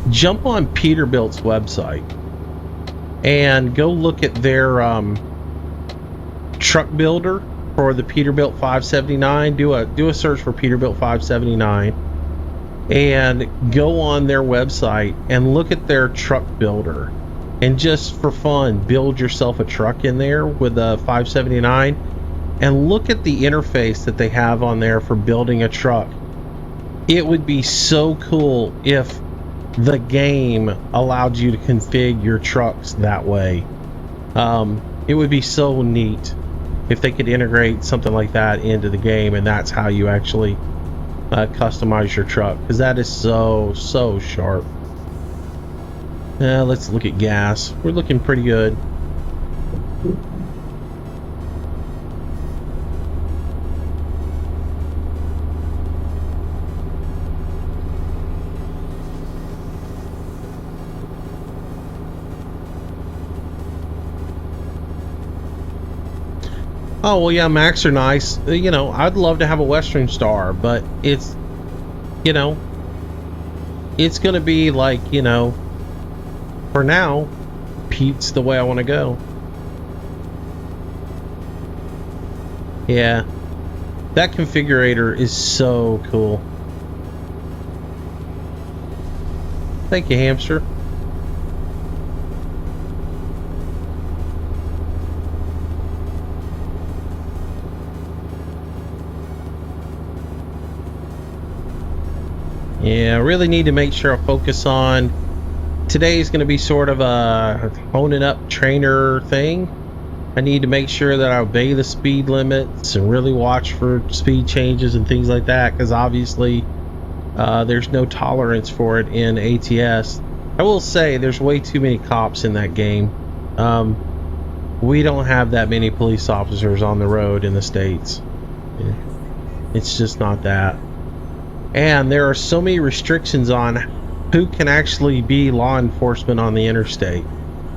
Jump on Peterbilt's website and go look at their truck builder for the Peterbilt 579. Do a search for Peterbilt 579 and go on their website and look at their truck builder, and just for fun build yourself a truck in there with a 579 and look at the interface that they have on there for building a truck. It would be so cool if the game allowed you to configure your trucks that way. It would be so neat if they could integrate something like that into the game, and that's how you actually customize your truck, because that is so sharp. Let's look at gas. We're looking pretty good. Oh, well, yeah, Macs are nice. I'd love to have a Western Star, but it's going to be like, for now, Pete's the way I want to go. Yeah, that configurator is so cool. Thank you, hamster. Yeah, I really need to make sure I focus on. Today is going to be sort of a honing up trainer thing. I need to make sure that I obey the speed limits and really watch for speed changes and things like that, because obviously there's no tolerance for it in ATS. I will say there's way too many cops in that game. We don't have that many police officers on the road in the States. It's just not that. And there are so many restrictions on who can actually be law enforcement on the interstate.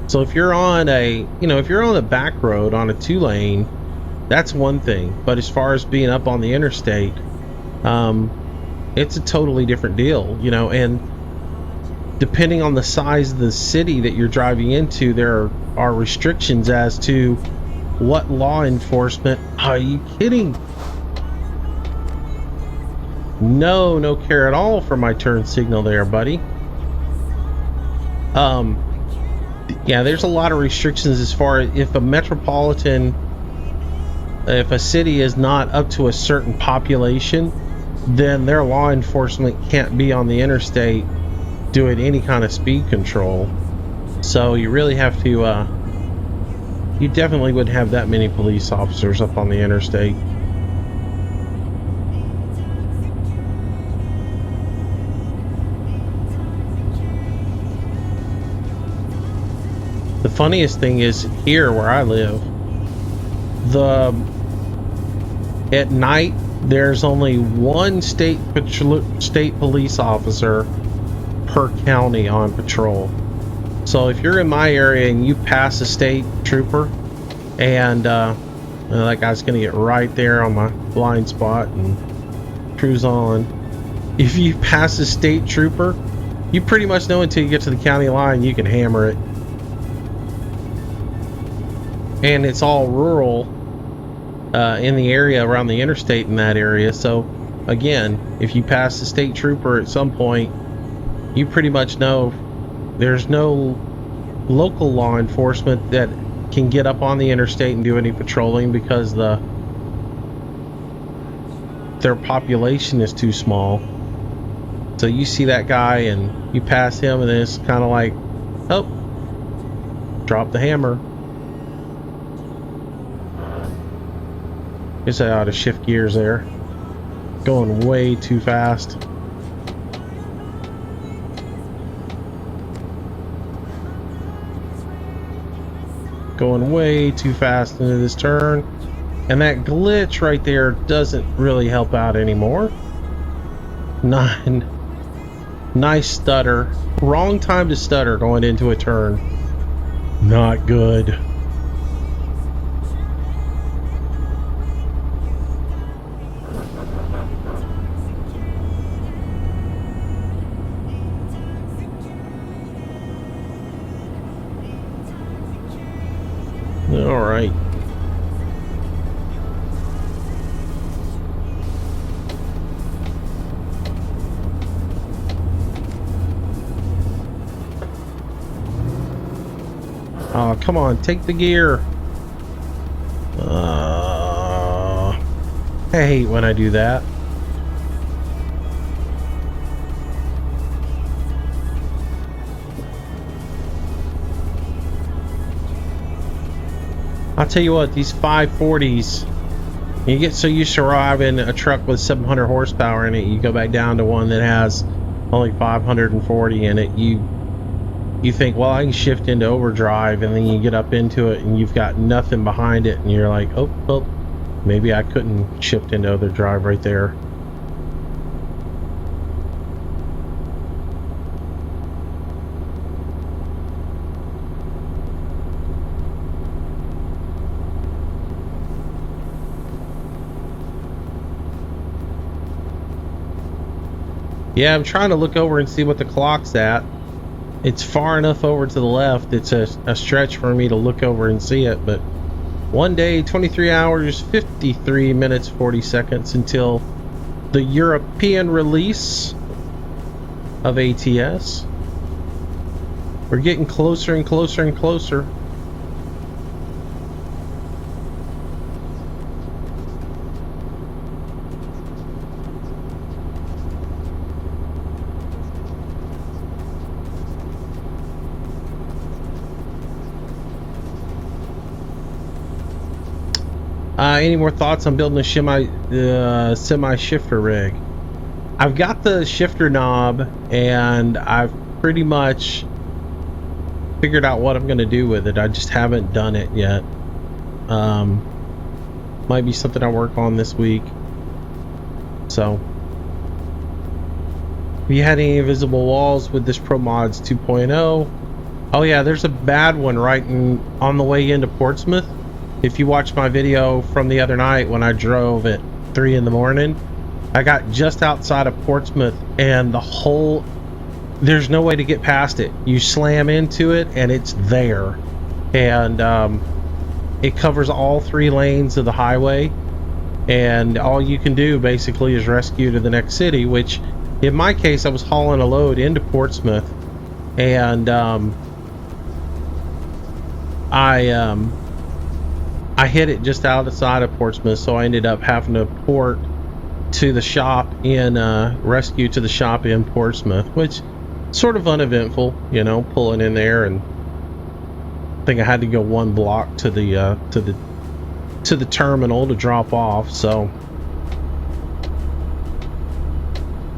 So if you're on if you're on a back road on a 2-lane, that's one thing. But as far as being up on the interstate, it's a totally different deal, and depending on the size of the city that you're driving into, there are restrictions as to what law enforcement. Are you kidding? No care at all for my turn signal there, buddy. Yeah, there's a lot of restrictions as far as if a city is not up to a certain population, then their law enforcement can't be on the interstate doing any kind of speed control. So you really have to, you definitely wouldn't have that many police officers up on the interstate. The funniest thing is here where I live, at night there's only one state police officer per county on patrol. So if you're in my area and you pass a state trooper, and that guy's gonna get right there on my blind spot and cruise on. If you pass a state trooper, you pretty much know until you get to the county line you can hammer it. and it's all rural in the area around the interstate in that area. So again, if you pass the state trooper at some point, you pretty much know there's no local law enforcement that can get up on the interstate and do any patrolling because their population is too small. So you see that guy and you pass him, and then it's kind of like, oh, drop the hammer. Guess I ought to shift gears there. Going way too fast. Going way too fast into this turn. And that glitch right there doesn't really help out anymore. Nice stutter. Wrong time to stutter going into a turn. Not good. All right. Oh, come on, take the gear. I hate when I do that. I'll tell you what, these 540s, you get so used to driving a truck with 700 horsepower in it, you go back down to one that has only 540 in it, you think, well, I can shift into overdrive, and then you get up into it and you've got nothing behind it, and you're like, oh, well, maybe I couldn't shift into overdrive right there. Yeah, I'm trying to look over and see what the clock's at. It's far enough over to the left. It's a stretch for me to look over and see it, but 1 day, 23 hours, 53 minutes, 40 seconds until the European release of ATS. We're getting closer and closer and closer. Any more thoughts on building a semi shifter rig? I've got the shifter knob, and I've pretty much figured out what I'm going to do with it. I just haven't done it yet. Might be something I work on this week. So, have you had any invisible walls with this Promods 2.0? Oh yeah, there's a bad one right on the way into Portsmouth. If you watch my video from the other night when I drove at 3 in the morning, I got just outside of Portsmouth, and there's no way to get past it. You slam into it and it's there, and it covers all 3 lanes of the highway, and all you can do basically is rescue to the next city, which in my case I was hauling a load into Portsmouth, and I hit it just outside of Portsmouth, so I ended up having to port to the shop in rescue to the shop in Portsmouth, which sort of uneventful, you know, pulling in there, and I think I had to go 1 block to the terminal to drop off, so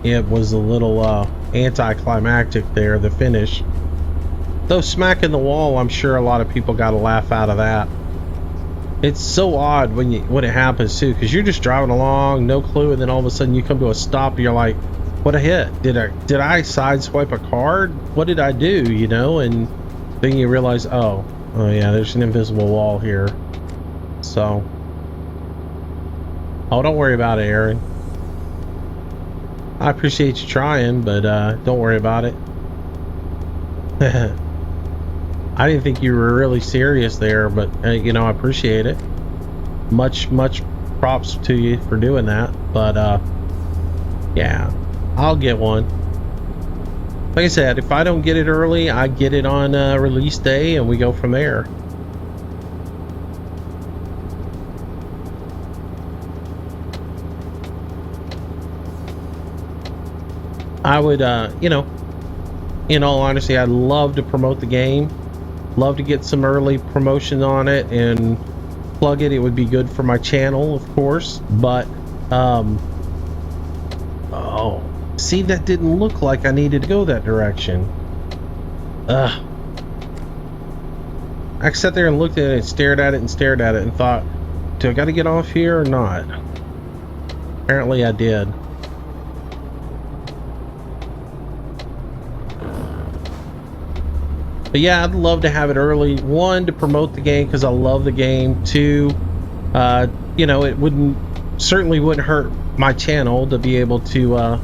it was a little anticlimactic there, the finish. Though smacking the wall, I'm sure a lot of people got a laugh out of that. It's so odd when it happens too, because you're just driving along, no clue, and then all of a sudden you come to a stop and you're like, what I hit? Did I sideswipe a car? What did I do, you know? And then you realize, oh yeah, there's an invisible wall here. So, oh, don't worry about it, Aaron. I appreciate you trying, but don't worry about it. I didn't think you were really serious there, but you know, I appreciate it. Much props to you for doing that. But yeah, I'll get one. Like I said, if I don't get it early, I get it on release day and we go from there. I would, you know, in all honesty, I'd love to promote the game. Love to get some early promotion on it and plug it. It would be good for my channel, of course. But, oh, see, that didn't look like I needed to go that direction. Ugh. I sat there and looked at it and stared at it and thought, do I got to get off here or not? Apparently I did. But yeah, I'd love to have it early. One, to promote the game because I love the game. Two, you know, it certainly wouldn't hurt my channel to be able to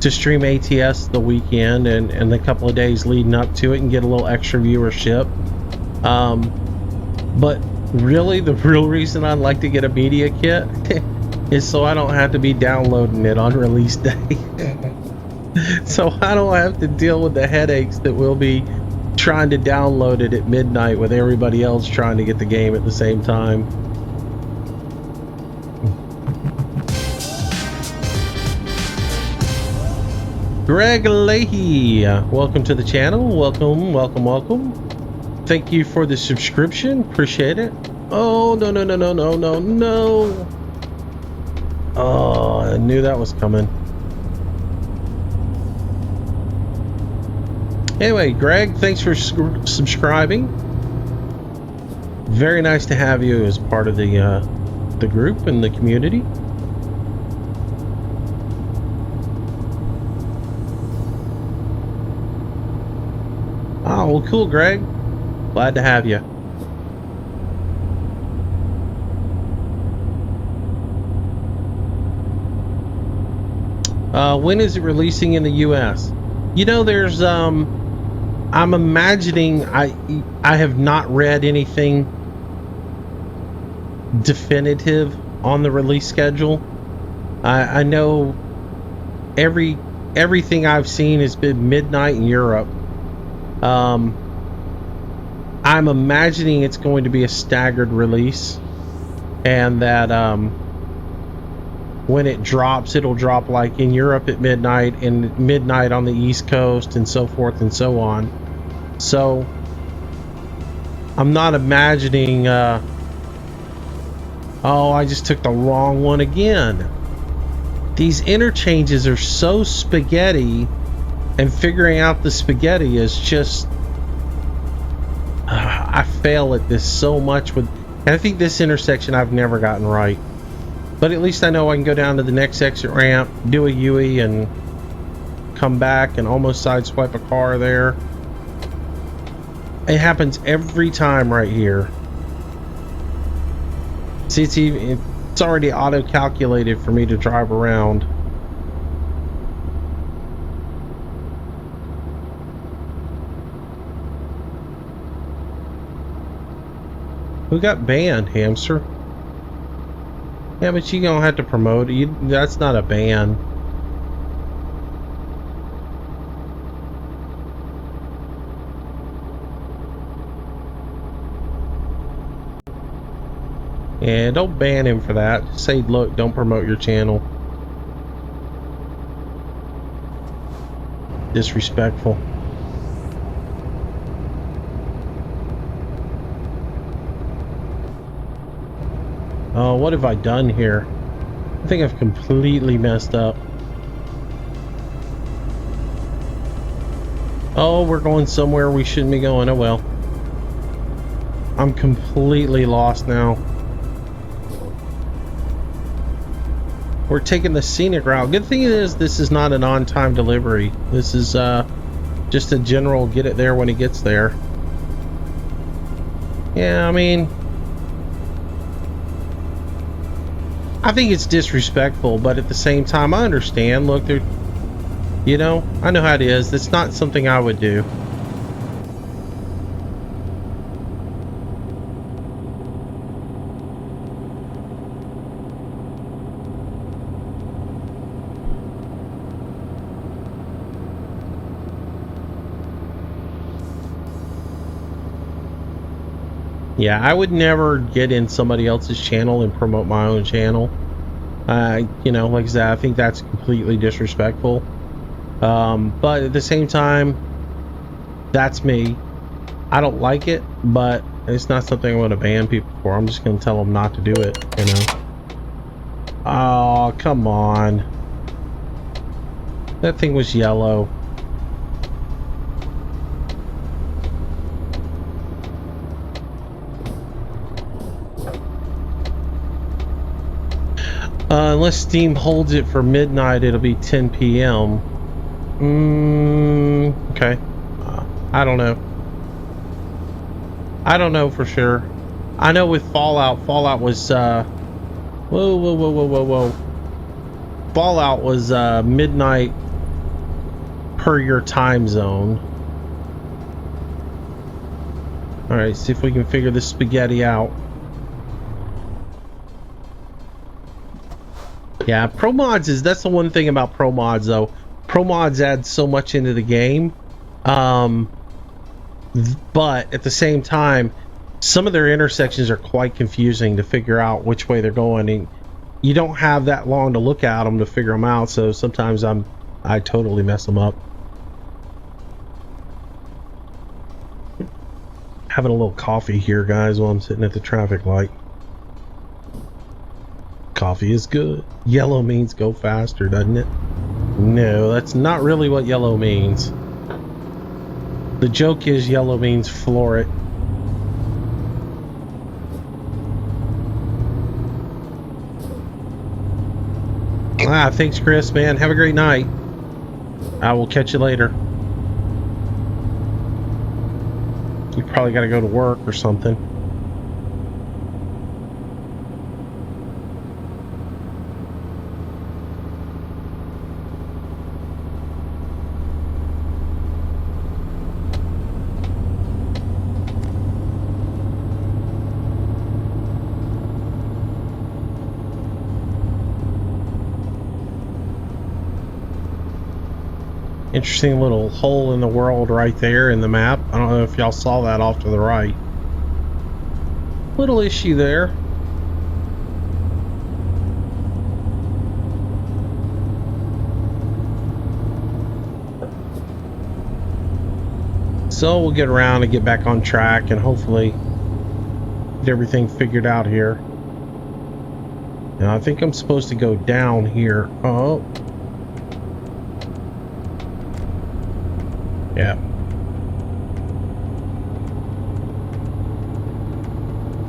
stream ATS the weekend and the couple of days leading up to it and get a little extra viewership. But really, the real reason I'd like to get a media kit is so I don't have to be downloading it on release day. So I don't have to deal with the headaches that will be trying to download it at midnight with everybody else trying to get the game at the same time. Greg Leahy, welcome to the channel. Welcome. Thank you for the subscription. Appreciate it. Oh, no. Oh, I knew that was coming. Anyway, Greg, thanks for subscribing. Very nice to have you as part of the group and the community. Oh, well, cool, Greg. Glad to have you. When is it releasing in the US? You know, there's I'm imagining, I have not read anything definitive on the release schedule. I know everything I've seen has been midnight in Europe. I'm imagining it's going to be a staggered release, and that when it drops, it'll drop like in Europe at midnight and midnight on the East Coast and so forth and so on. So I'm not imagining oh, I just took the wrong one again. These interchanges are so spaghetti, and figuring out the spaghetti is just I fail at this so much with, and I think this intersection I've never gotten right. But at least I know I can go down to the next exit ramp, do a UE, and come back and almost sideswipe a car there. It happens every time right here. See, it's already auto-calculated for me to drive around. Who got banned, hamster? Yeah, but you gonna have to promote it. That's not a ban. Yeah, don't ban him for that. Just say, look, don't promote your channel. Disrespectful. Oh, what have I done here? I think I've completely messed up. Oh, we're going somewhere we shouldn't be going. Oh well. I'm completely lost now. We're taking the scenic route. Good thing is this is not an on-time delivery. This is just a general get it there when it gets there. Yeah, I mean, I think it's disrespectful, but at the same time, I understand. Look, they're, you know, I know how it is. It's not something I would do. Yeah, I would never get in somebody else's channel and promote my own channel. You know, like I said, I think that's completely disrespectful. But at the same time, that's me. I don't like it, but it's not something I'm going to ban people for. I'm just going to tell them not to do it, you know. Oh, come on. That thing was yellow. Unless Steam holds it for midnight, it'll be 10 p.m. Okay. I don't know. I don't know for sure. I know with Fallout was, whoa. Fallout was, midnight per your time zone. Alright, see if we can figure this spaghetti out. Yeah, Promods that's the one thing about Promods though. Promods add so much into the game. But at the same time, some of their intersections are quite confusing to figure out which way they're going, and you don't have that long to look at them to figure them out, so sometimes I totally mess them up. Having a little coffee here, guys, while I'm sitting at the traffic light. Coffee is good. Yellow means go faster, doesn't it? No, that's not really what yellow means. The joke is yellow means floor it. Thanks, Chris, man. Have a great night. I will catch you later. You probably got to go to work or something. Interesting little hole in the world right there in the map. I don't know if y'all saw that off to the right. Little issue there. So we'll get around and get back on track and hopefully get everything figured out here. Now I think I'm supposed to go down here. Oh. Yeah.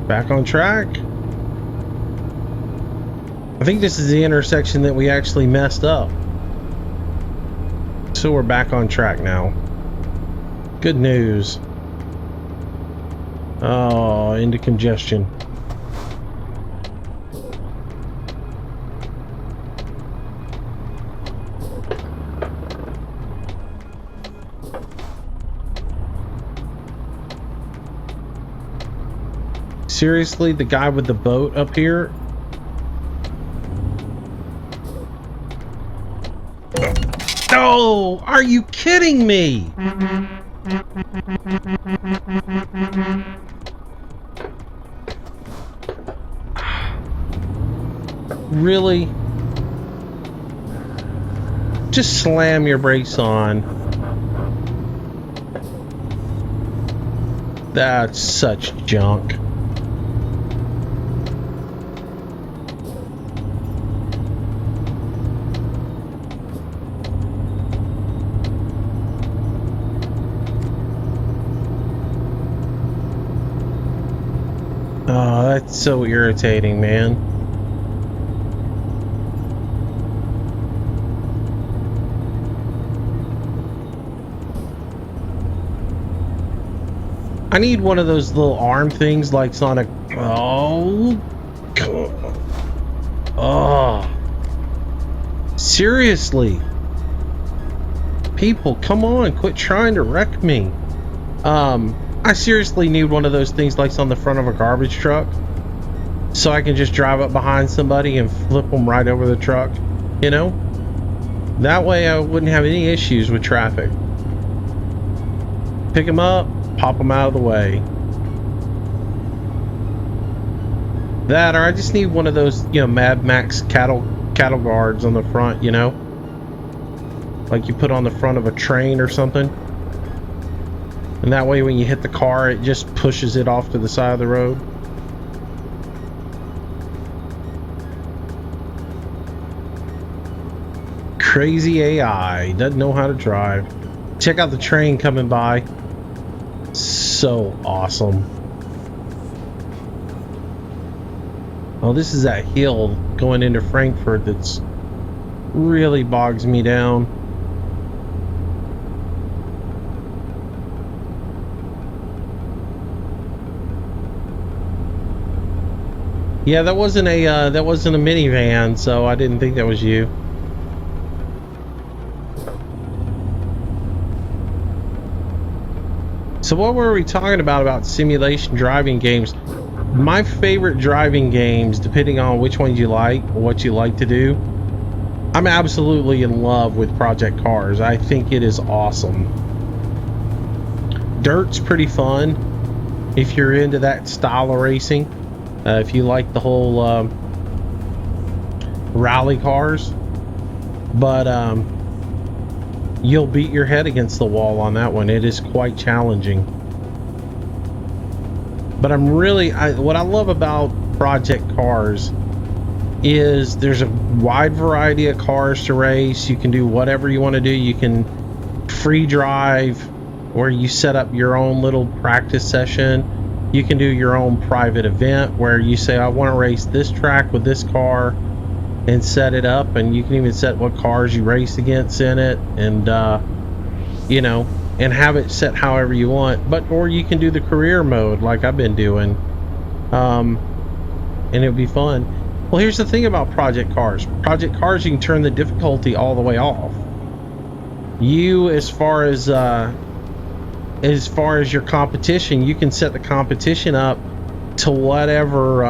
Back on track. I think this is the intersection that we actually messed up. So we're back on track now. Good news. Oh, into congestion. Seriously, the guy with the boat up here? Oh, are you kidding me? Really? Just slam your brakes on. That's such junk. Oh, that's so irritating, man. I need one of those little arm things like Sonic. Oh. Oh. Seriously. People, come on, quit trying to wreck me. I seriously need one of those things like on the front of a garbage truck, so I can just drive up behind somebody and flip them right over the truck, you know? That way I wouldn't have any issues with traffic. Pick them up, pop them out of the way. That, or I just need one of those, you know, Mad Max cattle guards on the front, you know, like you put on the front of a train or something. And that way when you hit the car, it just pushes it off to the side of the road. Crazy AI, doesn't know how to drive. Check out the train coming by. So awesome. Oh, this is that hill going into Frankfurt that's really bogs me down. Yeah, that wasn't a minivan, so I didn't think that was you. So what were we talking about simulation driving games? My favorite driving games, depending on which ones you like, what you like to do, I'm absolutely in love with Project Cars. I think it is awesome. Dirt's pretty fun if you're into that style of racing. If you like the whole rally cars, but you'll beat your head against the wall on that one. It is quite challenging. But what I love about Project Cars is there's a wide variety of cars to race. You can do whatever you want to do. You can free drive, where you set up your own little practice session. You can do your own private event where you say, I want to race this track with this car, and set it up, and you can even set what cars you race against in it, and you know, and have it set however you want. Or you can do the career mode like I've been doing, and it'll be fun. Well, here's the thing about Project Cars. Project Cars, you can turn the difficulty all the way off. You, as far as your competition, you can set the competition up to whatever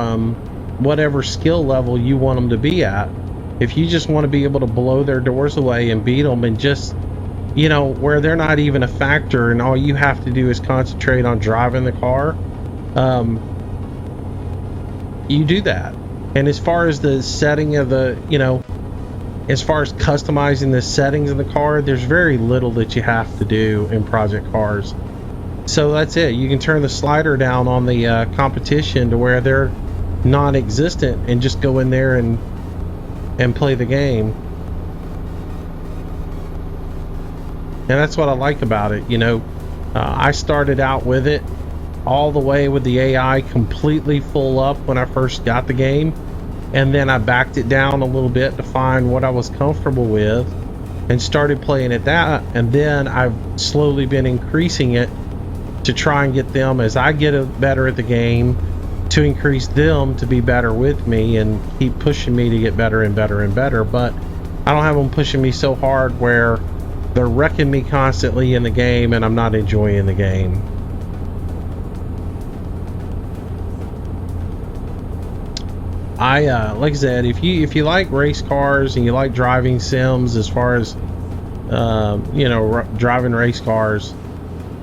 skill level you want them to be at. If you just want to be able to blow their doors away and beat them, and just, you know, where they're not even a factor and all you have to do is concentrate on driving the car, you do that. And as far as the setting of the, you know, as far as customizing the settings of the car, there's very little that you have to do in Project Cars. So that's it. You can turn the slider down on the competition to where they're non-existent, and just go in there and play the game. And that's what I like about it. You know, I started out with it all the way with the AI completely full up when I first got the game, and then I backed it down a little bit to find what I was comfortable with and started playing at that. And then I've slowly been increasing it to try and get them, as I get better at the game, to increase them to be better with me and keep pushing me to get better and better and better. But I don't have them pushing me so hard where they're wrecking me constantly in the game and I'm not enjoying the game. Like I said, if you like race cars and you like driving sims, as far as you know, driving race cars,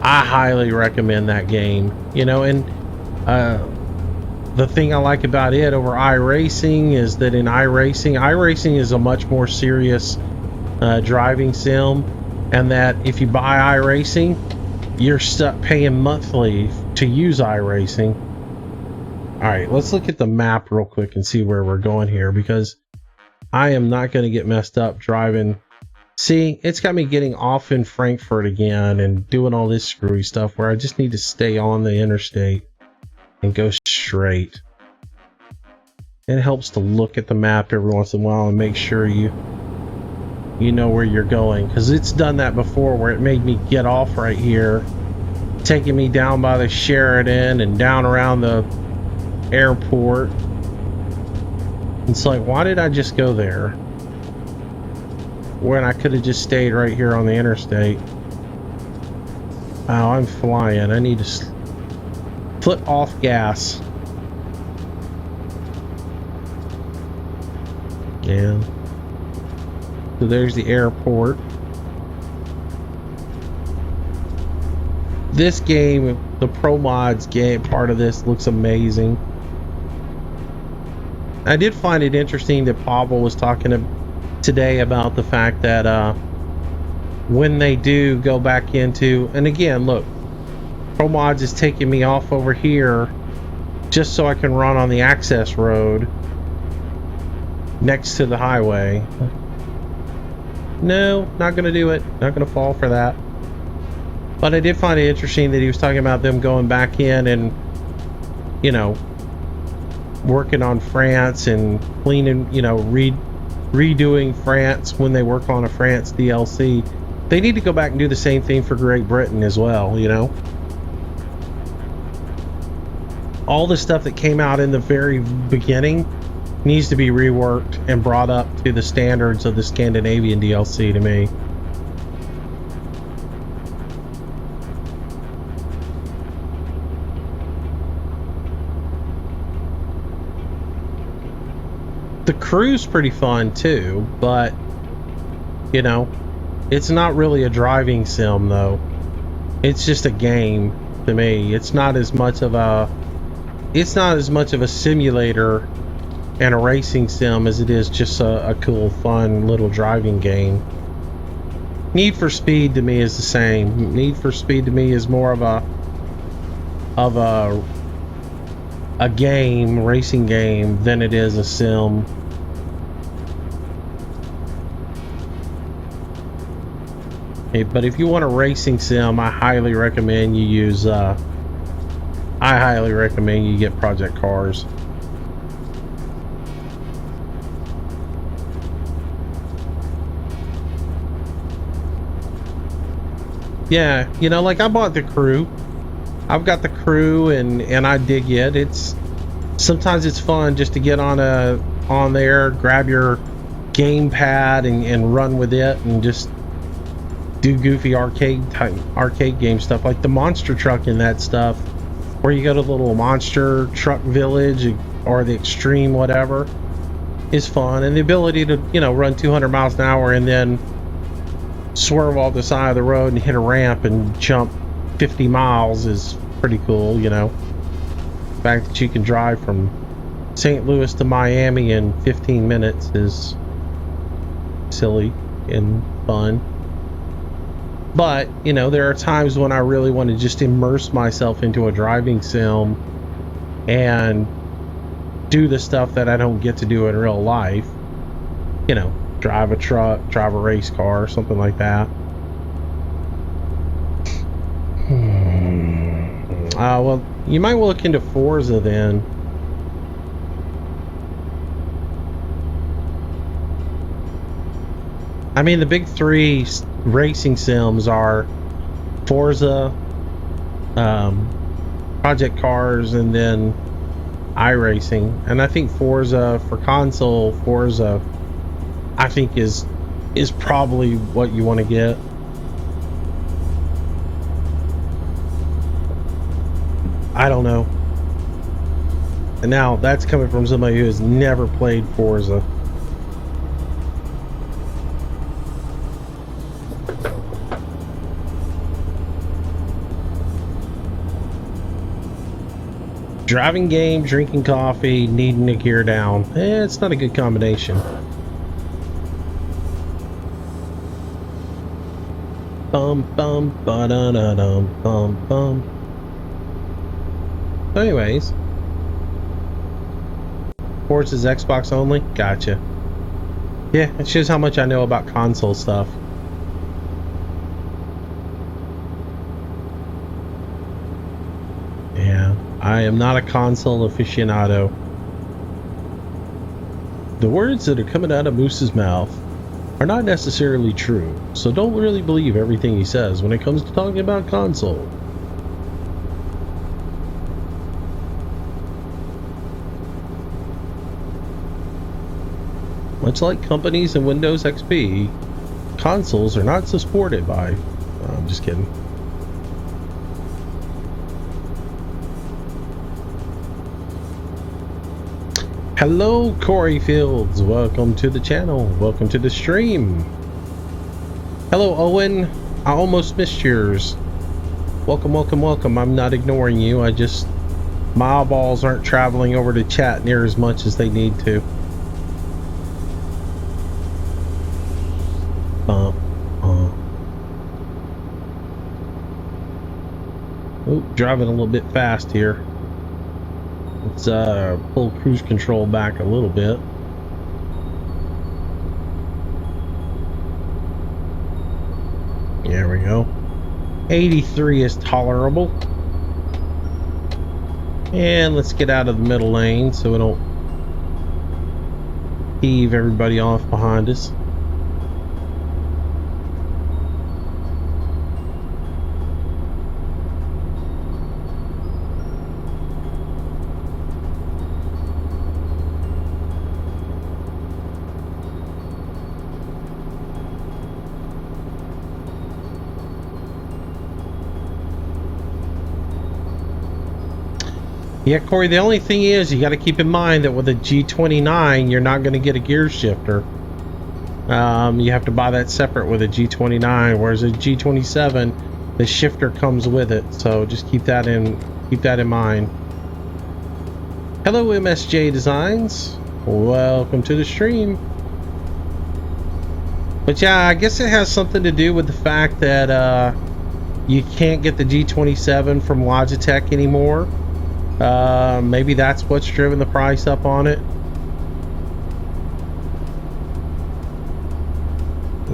I highly recommend that game. You know, and the thing I like about it over iRacing is that in iRacing is a much more serious driving sim, and that if you buy iRacing, you're stuck paying monthly to use iRacing. All right, let's look at the map real quick and see where we're going here, because I am not going to get messed up driving. See, it's got me getting off in Frankfurt again and doing all this screwy stuff where I just need to stay on the interstate and go straight. It helps to look at the map every once in a while and make sure you know where you're going, because it's done that before where it made me get off right here, taking me down by the Sheridan and down around the airport. It's like, why did I just go there when I could have just stayed right here on the interstate? Oh, I'm flying. I need to flip off gas. Yeah. So there's the airport. This game, the Promods game, part of this looks amazing. I did find it interesting that Pavel was talking today about the fact that when they do go back into, and again, look, Promods is taking me off over here just so I can run on the access road next to the highway. No, not gonna do it. Not gonna fall for that. But I did find it interesting that he was talking about them going back in and, you know, working on France and cleaning, you know, redoing France when they work on a France DLC. They need to go back and do the same thing for Great Britain as well, you know. All the stuff that came out in the very beginning needs to be reworked and brought up to the standards of the Scandinavian DLC to me. The crew's pretty fun too, but you know, it's not really a driving sim though. It's just a game to me. It's not as much of a simulator and a racing sim as it is just a cool, fun little driving game. Need for Speed to me is the same. Need for Speed to me is more of a game, racing game, than it is a sim. Hey, but if you want a racing sim, I highly recommend you use I highly recommend you get Project Cars. Yeah, you know, like I bought the Crew. I've got the Crew and I dig it. It's sometimes it's fun just to get on there, grab your gamepad and run with it and just do goofy arcade game stuff like the monster truck and that stuff, where you go to the little monster truck village or the extreme whatever, is fun. And the ability to, you know, run 200 miles an hour and then swerve off the side of the road and hit a ramp and jump 50 miles is pretty cool, you know. The fact that you can drive from St. Louis to Miami in 15 minutes is silly and fun. But, you know, there are times when I really want to just immerse myself into a driving sim and do the stuff that I don't get to do in real life. You know, drive a truck, drive a race car, something like that. Well, you might look into Forza then. I mean, the big three racing sims are Forza, Project Cars, and then iRacing. And I think Forza for console, Forza, I think is probably what you want to get. I don't know. And now that's coming from somebody who has never played Forza. Driving game, drinking coffee, needing to gear down. It's not a good combination. Bum bum ba da da dum bum bum. Anyways, Forza's Xbox only? Gotcha. Yeah, it shows how much I know about console stuff. Yeah, I am not a console aficionado. The words that are coming out of Moose's mouth are not necessarily true, so don't really believe everything he says when it comes to talking about console. Much like companies in Windows XP, consoles are not supported by... Oh, I'm just kidding. Hello, Corey Fields. Welcome to the channel. Welcome to the stream. Hello, Owen. I almost missed yours. Welcome, welcome, welcome. I'm not ignoring you. I just My eyeballs aren't traveling over to chat near as much as they need to. Oh, driving a little bit fast here. Let's pull cruise control back a little bit. There we go. 83 is tolerable. And let's get out of the middle lane so we don't heave everybody off behind us. Yeah, Corey, the only thing is you got to keep in mind that with a G29, you're not going to get a gear shifter. You have to buy that separate with a G29, whereas a G27, the shifter comes with it. So just keep that in mind. Hello, MSJ Designs. Welcome to the stream. But yeah, I guess it has something to do with the fact that you can't get the G27 from Logitech anymore. Maybe that's what's driven the price up on it.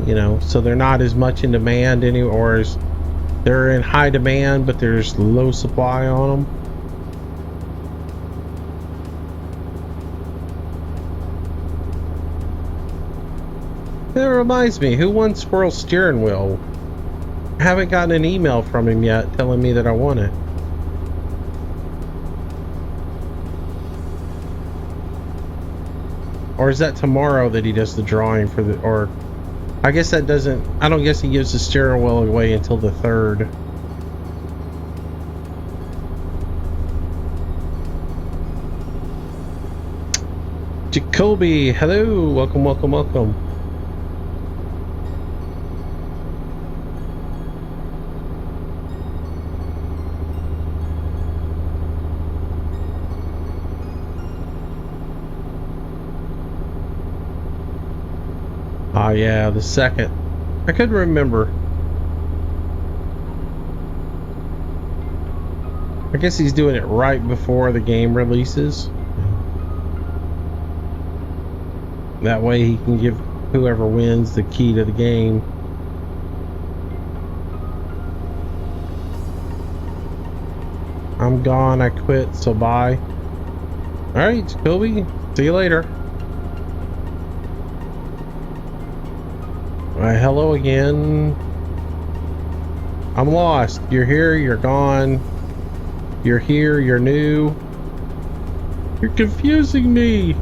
You know, so they're not as much in demand anymore, or they're in high demand, but there's low supply on them. That reminds me, who won Squirrel steering wheel? I haven't gotten an email from him yet telling me that I won it. Or is that tomorrow that he does the drawing for the, or I guess that doesn't, I don't guess he gives the steering wheel away until the 3rd. Jacoby, hello, welcome, welcome, welcome. Ah, yeah, the 2nd. I couldn't remember. I guess he's doing it right before the game releases. That way he can give whoever wins the key to the game. I'm gone, I quit, so bye. Alright, Jacoby, see you later. Hello again. I'm lost. You're here, you're gone. You're here, you're new. You're confusing me.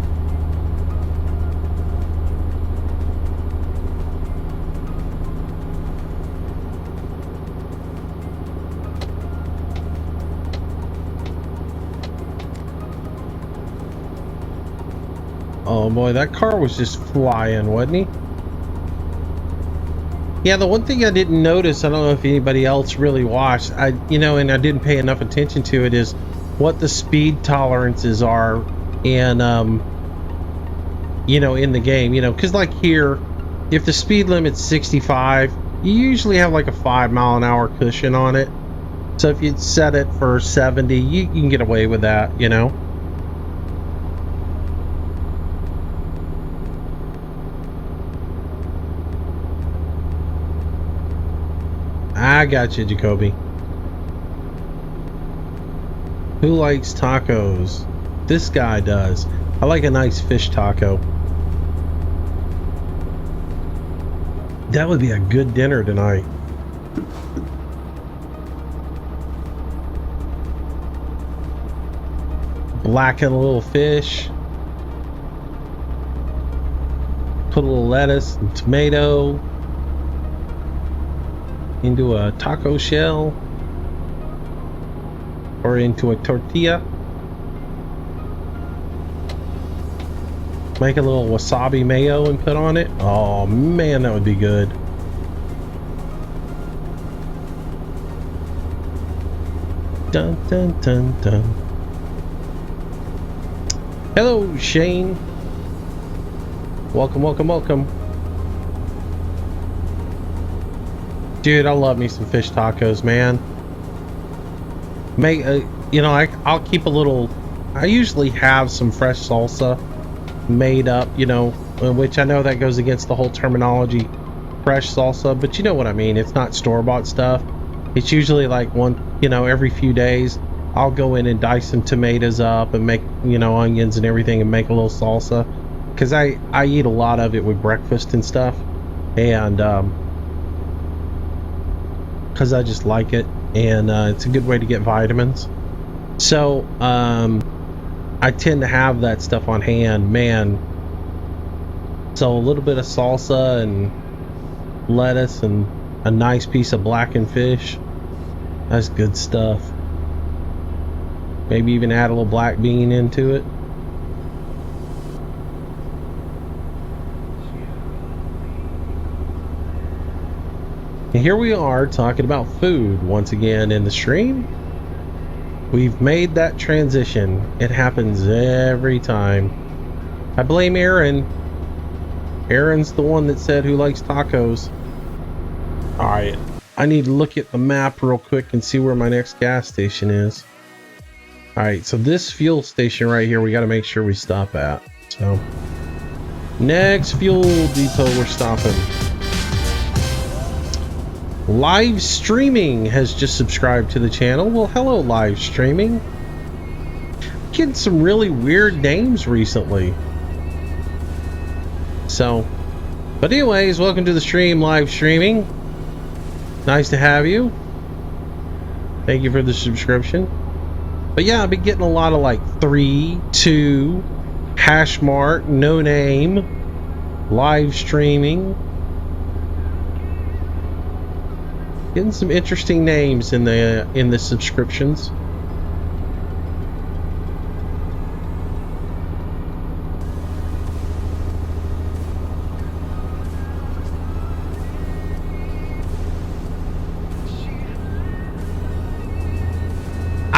Oh boy, that car was just flying, wasn't he? Yeah, the one thing I didn't notice, I don't know if anybody else really watched, and I didn't pay enough attention to it, is what the speed tolerances are in, in the game, because like here, if the speed limit's 65, you usually have like a 5-mile-an-hour cushion on it. So if you set it for 70, you can get away with that, I got you, Jacoby. Who likes tacos? This guy does. I like a nice fish taco. That would be a good dinner tonight. Blacken a little fish. Put a little lettuce and tomato into a taco shell or into a tortilla. Make a little wasabi mayo and put on it. Oh man, that would be good. Dun dun dun dun. Hello, Shane. Welcome, welcome, welcome. Dude, I love me some fish tacos, man. You know, I'll keep a little. I usually have some fresh salsa made up, you know, which I know that goes against the whole terminology, fresh salsa, but you know what I mean. It's not store-bought stuff. It's usually like one, you know, every few days I'll go in and dice some tomatoes up and make, you know, onions and everything and make a little salsa, because I eat a lot of it with breakfast and stuff, and because I just like it, and it's a good way to get vitamins. So I tend to have that stuff on hand, man. So a little bit of salsa and lettuce and a nice piece of blackened fish. That's good stuff. Maybe even add a little black bean into it. And here we are talking about food once again in the stream. We've made that transition. It happens every time. I blame Aaron. Aaron's the one that said who likes tacos. Alright, I need to look at the map real quick and see where my next gas station is. Alright, so this fuel station right here, we got to make sure we stop at. So, next fuel depot we're stopping. Live Streaming has just subscribed to the channel. Well, hello, Live Streaming. Getting some really weird names recently. So, but anyways, welcome to the stream, Live Streaming. Nice to have you. Thank you for the subscription. But yeah, I've been getting a lot of like 3, 2, hash mark, no name, live streaming. Getting some interesting names in the subscriptions.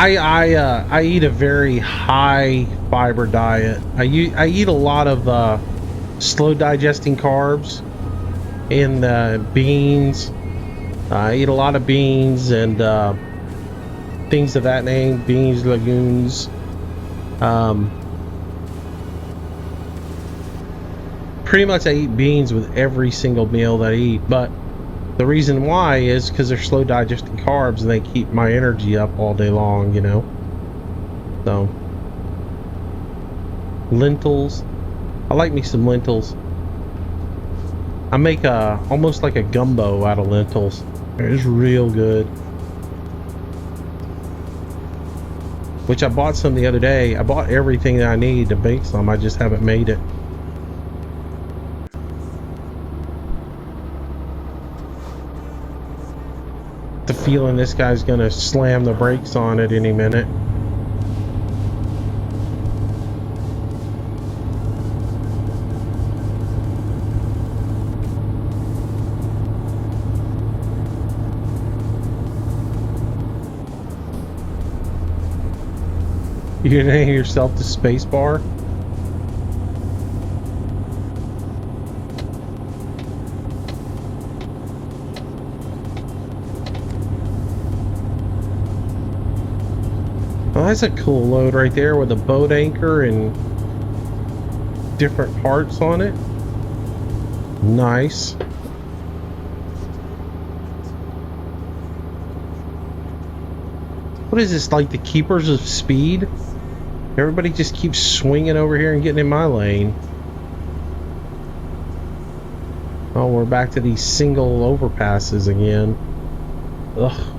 I eat a very high fiber diet. I eat a lot of slow digesting carbs and beans. I eat a lot of beans and things of that name, beans, legumes. Pretty much I eat beans with every single meal that I eat, but the reason why is because they're slow digesting carbs and they keep my energy up all day long, you know. So, lentils. I like me some lentils. I make almost like a gumbo out of lentils. It's real good. Which I bought some the other day. I bought everything that I need to bake some. I just haven't made it. The feeling this guy's gonna slam the brakes on it any minute. You're gonna name yourself the space bar? Oh, that's a cool load right there with a boat anchor and different parts on it. Nice. What is this, like the Keepers of Speed? Everybody just keeps swinging over here and getting in my lane. Oh, we're back to these single overpasses again. Ugh.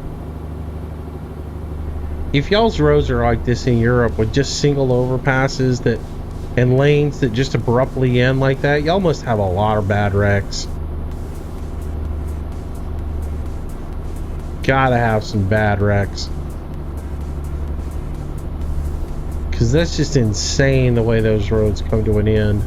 If y'all's roads are like this in Europe with just single overpasses that and lanes that just abruptly end like that, y'all must have a lot of bad wrecks. Gotta have some bad wrecks. Because that's just insane the way those roads come to an end.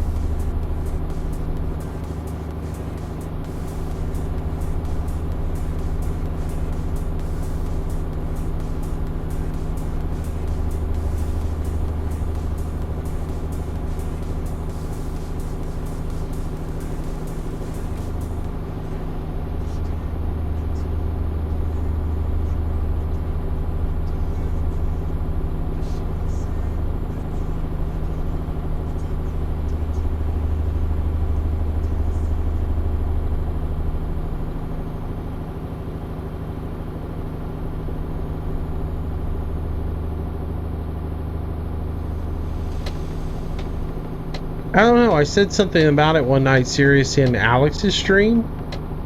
I don't know. I said something about it one night, serious in Alex's stream,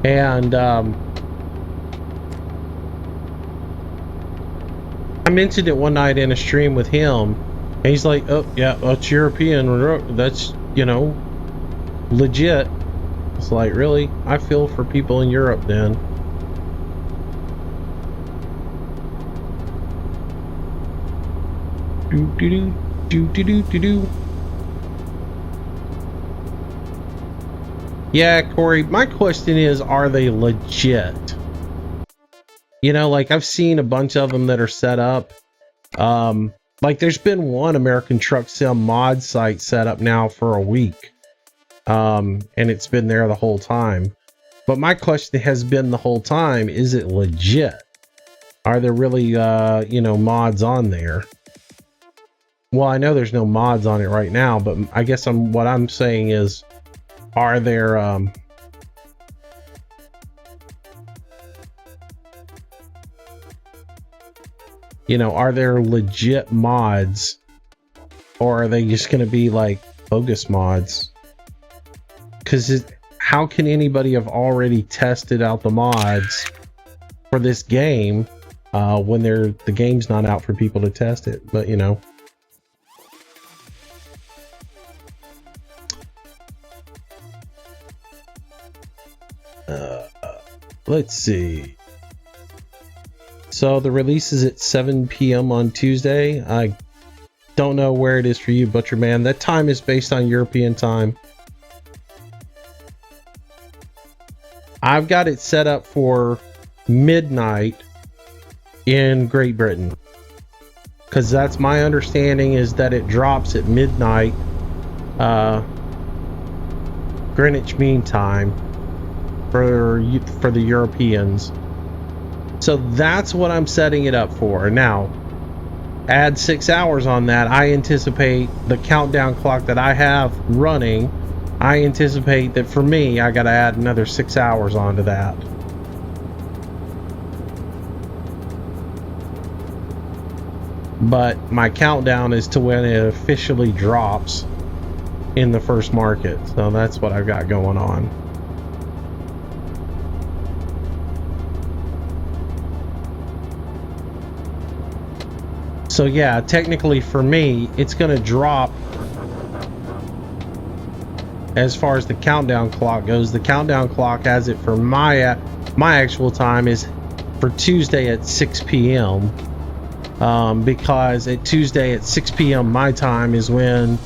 and I mentioned it one night in a stream with him, and he's like, "Oh yeah, that's European. That's, you know, legit." It's like, really? I feel for people in Europe then. Do do do do do do do do. Yeah, Corey. My question is, are they legit? You know, like I've seen a bunch of them that are set up. Like there's been one American Truck Sim mod site set up now for a week. And it's been there the whole time. But my question has been the whole time, is it legit? Are there really, you know, mods on there? Well, I know there's no mods on it right now, but I guess what I'm saying is, are there, you know, are there legit mods, or are they just going to be like bogus mods? Because how can anybody have already tested out the mods for this game when the game's not out for people to test it? But you know, let's see. So the release is at 7 p.m. on Tuesday. I don't know where it is for you, Butcher Man. That time is based on European time. I've got it set up for midnight in Great Britain, because that's my understanding, is that it drops at midnight Greenwich Mean Time for the Europeans. So that's what I'm setting it up for. Now add 6 hours on that. I anticipate the countdown clock that I have running, I anticipate that for me, I got to add another 6 hours onto that. But my countdown is to when it officially drops in the first market. So that's what I've got going on. So yeah, technically for me, it's going to drop. As far as the countdown clock goes, the countdown clock has it for my actual time is for Tuesday at 6 p.m. Because at Tuesday at 6 p.m. my time is when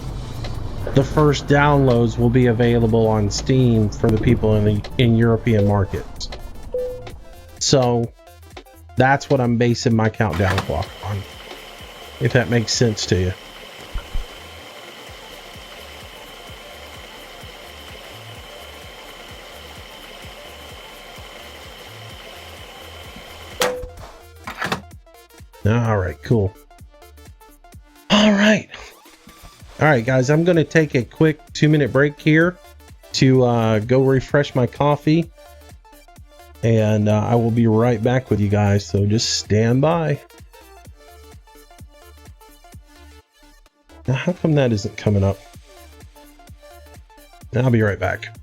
the first downloads will be available on Steam for the people in European markets. So that's what I'm basing my countdown clock on, if that makes sense to you. All right, cool. All right, guys, I'm going to take a quick 2-minute break here to go refresh my coffee, and I will be right back with you guys. So just stand by. Now, how come that isn't coming up? I'll be right back.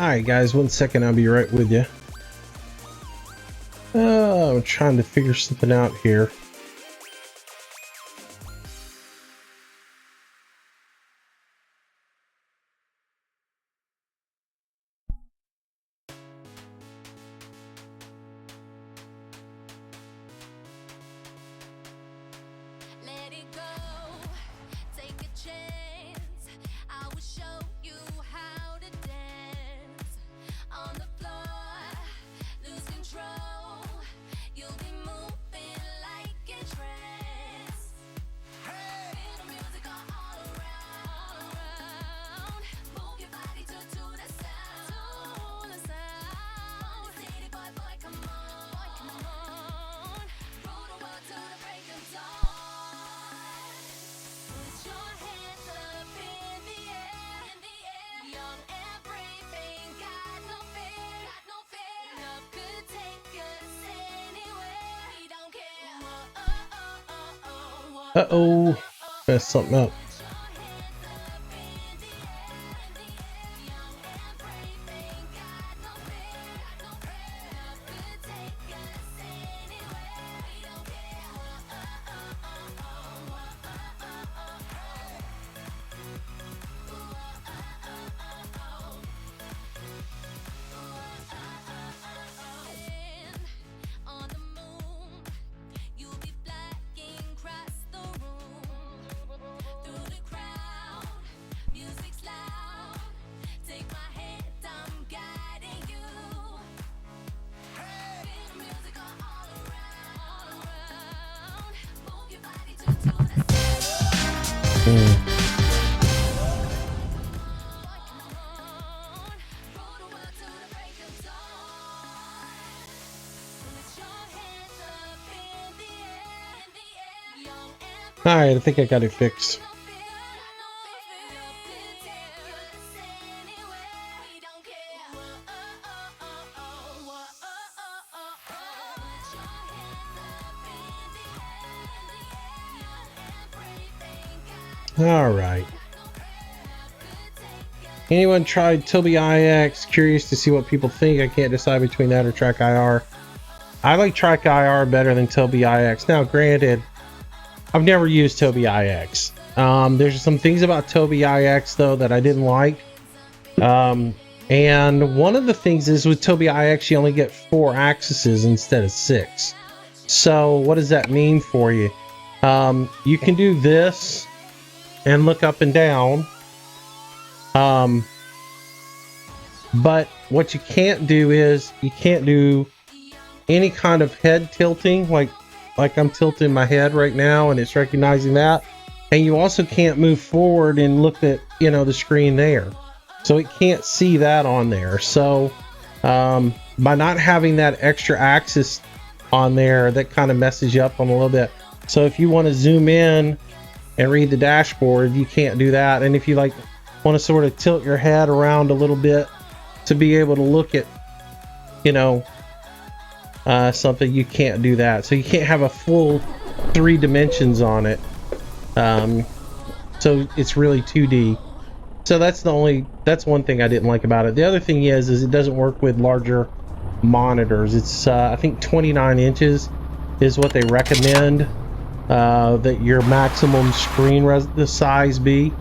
Alright guys, 1 second, I'll be right with you. I'm trying to figure something out here. Uh-oh, messed something up. Alright, I think I got it fixed. Alright. Anyone tried Tobii IX? Curious to see what people think. I can't decide between that or Track IR. I like Track IR better than Tobii IX. Now, granted, I've never used Tobii IX. There's some things about Tobii IX though that I didn't like. And one of the things is with Tobii IX, you only get 4 axes instead of 6. So what does that mean for you? You can do this and look up and down. But what you can't do is you can't do any kind of head tilting, like I'm tilting my head right now and it's recognizing that. And you also can't move forward and look at, you know, the screen there. So it can't see that on there. So by not having that extra axis on there, that kind of messes you up on a little bit. So if you want to zoom in and read the dashboard, you can't do that. And if you like want to sort of tilt your head around a little bit to be able to look at, you know, something, you can't do that. So you can't have a full 3 dimensions on it. So it's really 2D. So that's one thing I didn't like about it. The other thing is it doesn't work with larger monitors. It's I think 29 inches is what they recommend that your maximum screen size be,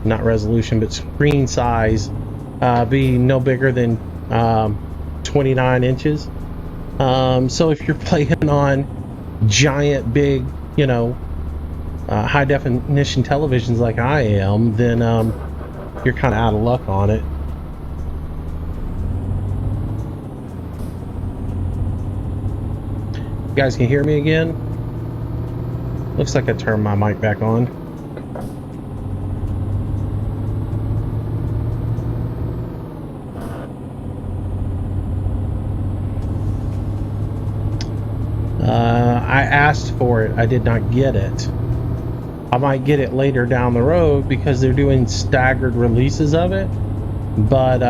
not resolution, but screen size be no bigger than 29 inches. So if you're playing on giant, big, you know, high definition televisions like I am, then you're kind of out of luck on it. You guys can hear me again? Looks like I turned my mic back on. I asked for it. I did not get it. I might get it later down the road because they're doing staggered releases of it. But,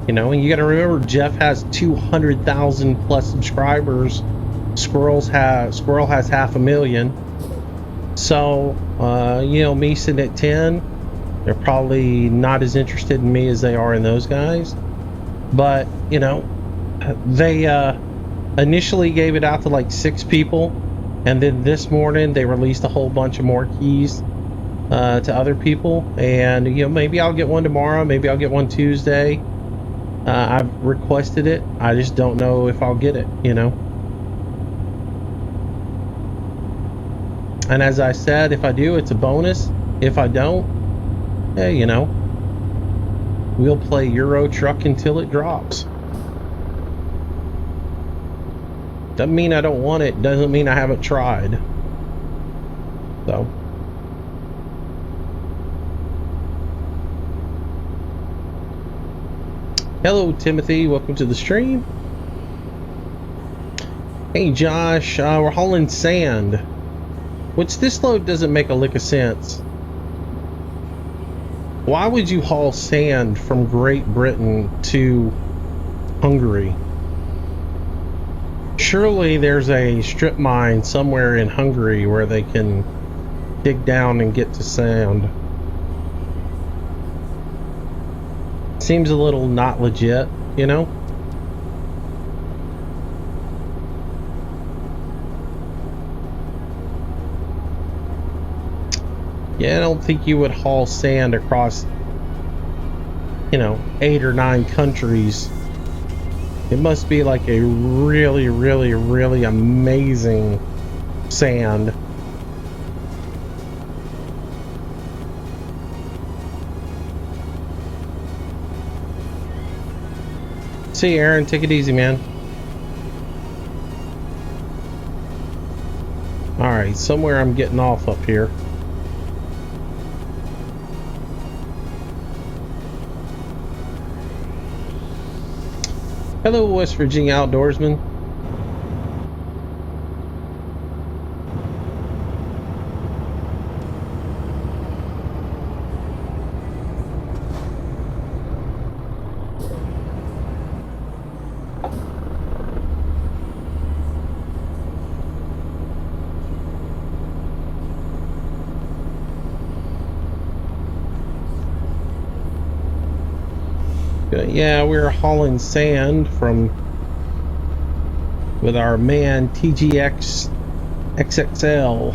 you know, and you got to remember, Jeff has 200,000 plus subscribers. Squirrel has 500,000. So, you know, me sitting at 10, They're probably not as interested in me as they are in those guys. But, you know, they initially gave it out to like 6 people. And then this morning they released a whole bunch of more keys to other people. And, you know, maybe I'll get one tomorrow. Maybe I'll get one Tuesday. I've requested it. I just don't know if I'll get it, you know. And as I said, if I do, it's a bonus. If I don't, hey, you know, we'll play Euro Truck until it drops. Doesn't mean I don't want it. Doesn't mean I haven't tried. So. Hello, Timothy. Welcome to the stream. Hey, Josh. We're hauling sand. Which this load doesn't make a lick of sense. Why would you haul sand from Great Britain to Hungary? Surely there's a strip mine somewhere in Hungary where they can dig down and get to sand. Seems a little not legit, you know? Yeah, I don't think you would haul sand across, you know, 8 or 9 countries. It must be like a really, really, really amazing sand. See, Aaron, take it easy, man. Alright, somewhere I'm getting off up here. Hello, West Virginia outdoorsman. Yeah, we're hauling sand from with our man TGS XXL.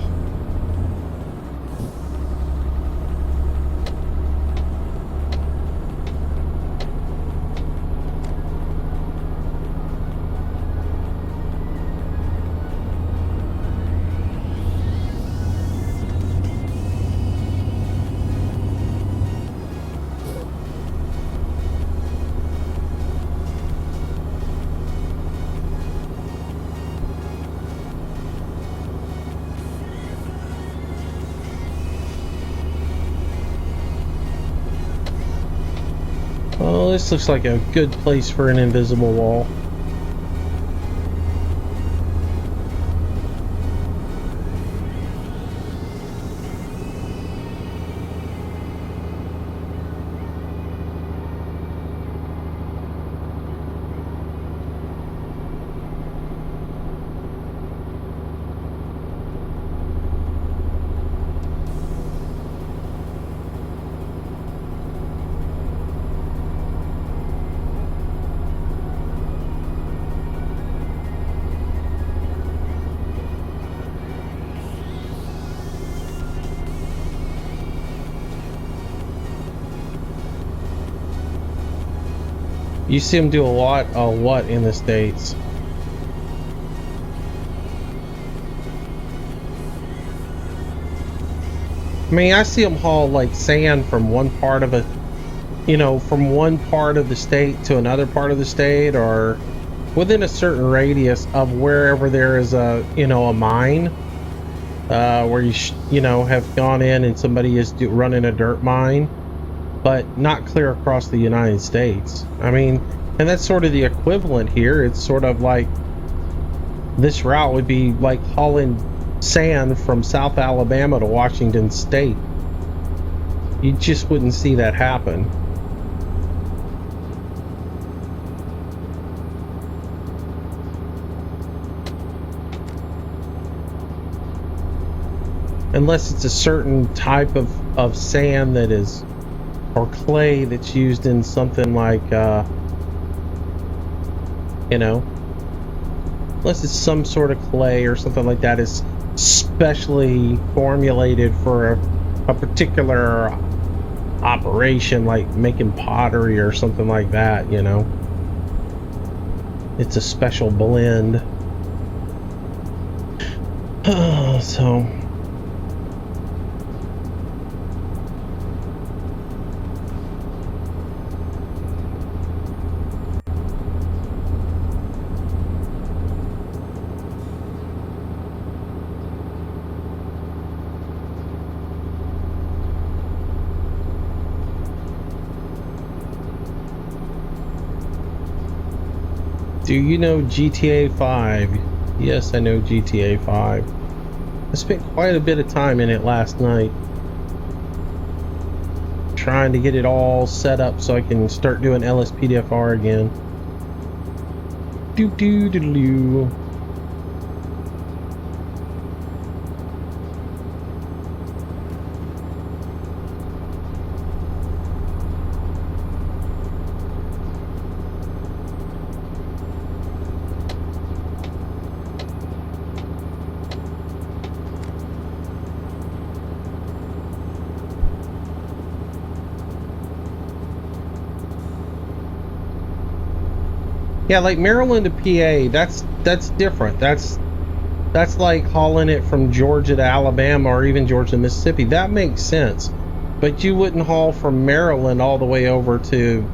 Well, this looks like a good place for an invisible wall. You see them do a lot of what in the States? I mean, I see them haul like sand from one part of a, you know, from one part of the state to another part of the state, or within a certain radius of wherever there is a, you know, a mine, where you know, have gone in and somebody is running a dirt mine, but not clear across the United States. I mean, and that's sort of the equivalent here. It's sort of like this route would be like hauling sand from South Alabama to Washington State. You just wouldn't see that happen. Unless it's a certain type of sand that is or clay that's used in something like, you know, unless it's some sort of clay or something like that is specially formulated for a particular operation, like making pottery or something like that, you know. It's a special blend. So do you know GTA 5? Yes, I know GTA 5. I spent quite a bit of time in it last night, trying to get it all set up so I can start doing LSPDFR again. Do do do do. Yeah, like Maryland to PA, that's different. That's like hauling it from Georgia to Alabama or even Georgia to Mississippi. That makes sense. But you wouldn't haul from Maryland all the way over to,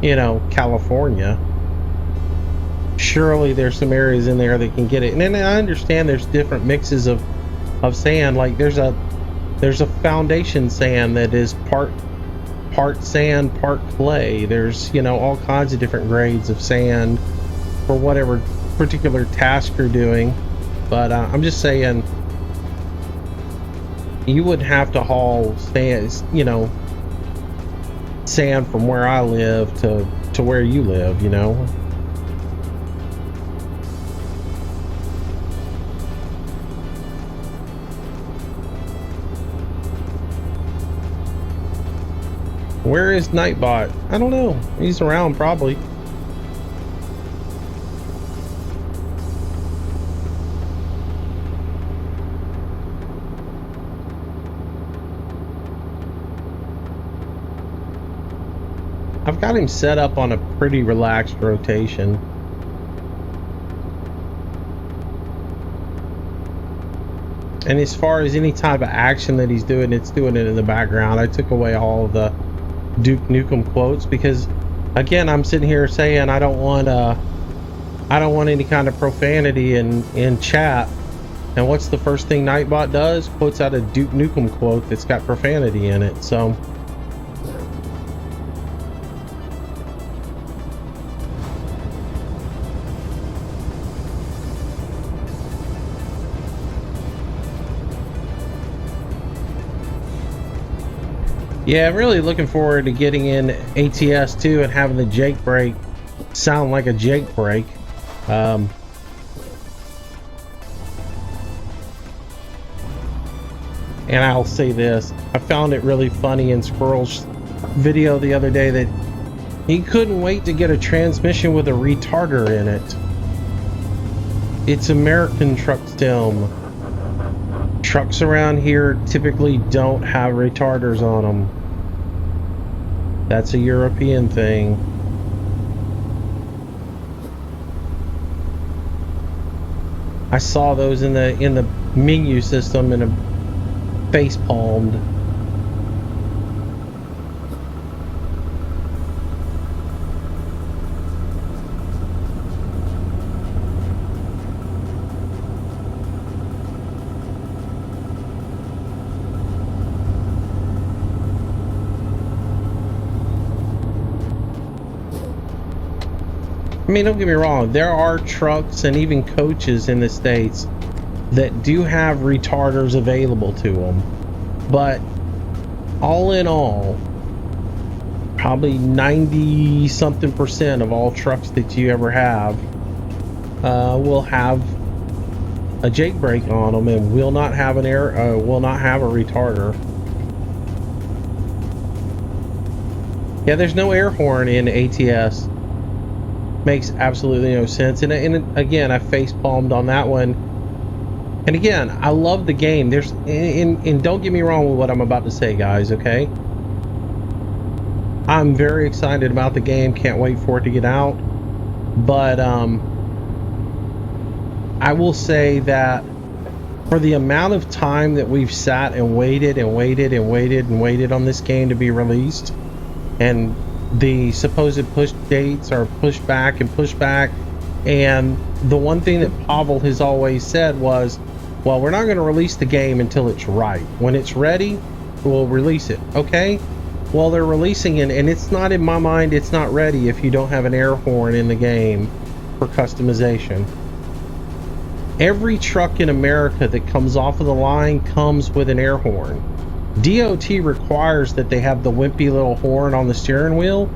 you know, California. Surely there's some areas in there that can get it. And then I understand there's different mixes of sand. Like there's a foundation sand that is part sand, part clay. There's, you know, all kinds of different grades of sand for whatever particular task you're doing. But I'm just saying, you wouldn't have to haul sand, you know, sand from where I live to where you live, you know. Where is Nightbot? I don't know. He's around probably. I've got him set up on a pretty relaxed rotation. And as far as any type of action that he's doing, it's doing it in the background. I took away all of the Duke Nukem quotes because, again, I'm sitting here saying I don't want any kind of profanity in chat. And what's the first thing Nightbot does? Quotes out a Duke Nukem quote that's got profanity in it. So yeah, I'm really looking forward to getting in ATS 2 and having the Jake break sound like a Jake break. And I'll say this, I found it really funny in Squirrel's video the other day that he couldn't wait to get a transmission with a retarder in it. It's American truck stem. Trucks around here typically don't have retarders on them. That's a European thing. I saw those in the menu system and a face palmed. I mean, don't get me wrong, there are trucks and even coaches in the States that do have retarders available to them. But all in all, probably 90-something% of all trucks that you ever have will have a Jake brake on them and will not have will not have a retarder. Yeah, there's no air horn in ATS. Makes absolutely no sense. And again, I face palmed on that one. And again, I love the game. There's and don't get me wrong with what I'm about to say, guys, okay? I'm very excited about the game. Can't wait for it to get out. But I will say that for the amount of time that we've sat and waited and waited and waited and waited on this game to be released, and the supposed push dates are pushed back and pushed back, and the one thing that Pavel has always said was, well, we're not going to release the game until it's right. When it's ready, we'll release it. Okay, well, they're releasing it, and it's not, in my mind, it's not ready if you don't have an air horn in the game for customization. Every truck in America that comes off of the line comes with an air horn. DOT requires that they have the wimpy little horn on the steering wheel,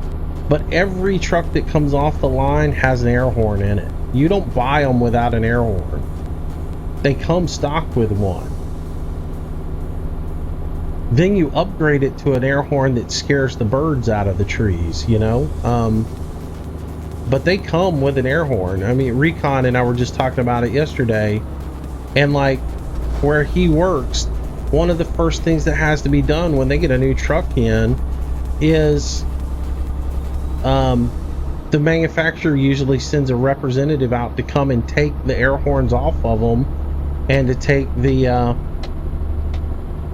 but every truck that comes off the line has an air horn in it. You don't buy them without an air horn. They come stock with one. Then you upgrade it to an air horn that scares the birds out of the trees, you know? But they come with an air horn. I mean, Recon and I were just talking about it yesterday, and like where he works, one of the first things that has to be done when they get a new truck in is the manufacturer usually sends a representative out to come and take the air horns off of them and to take the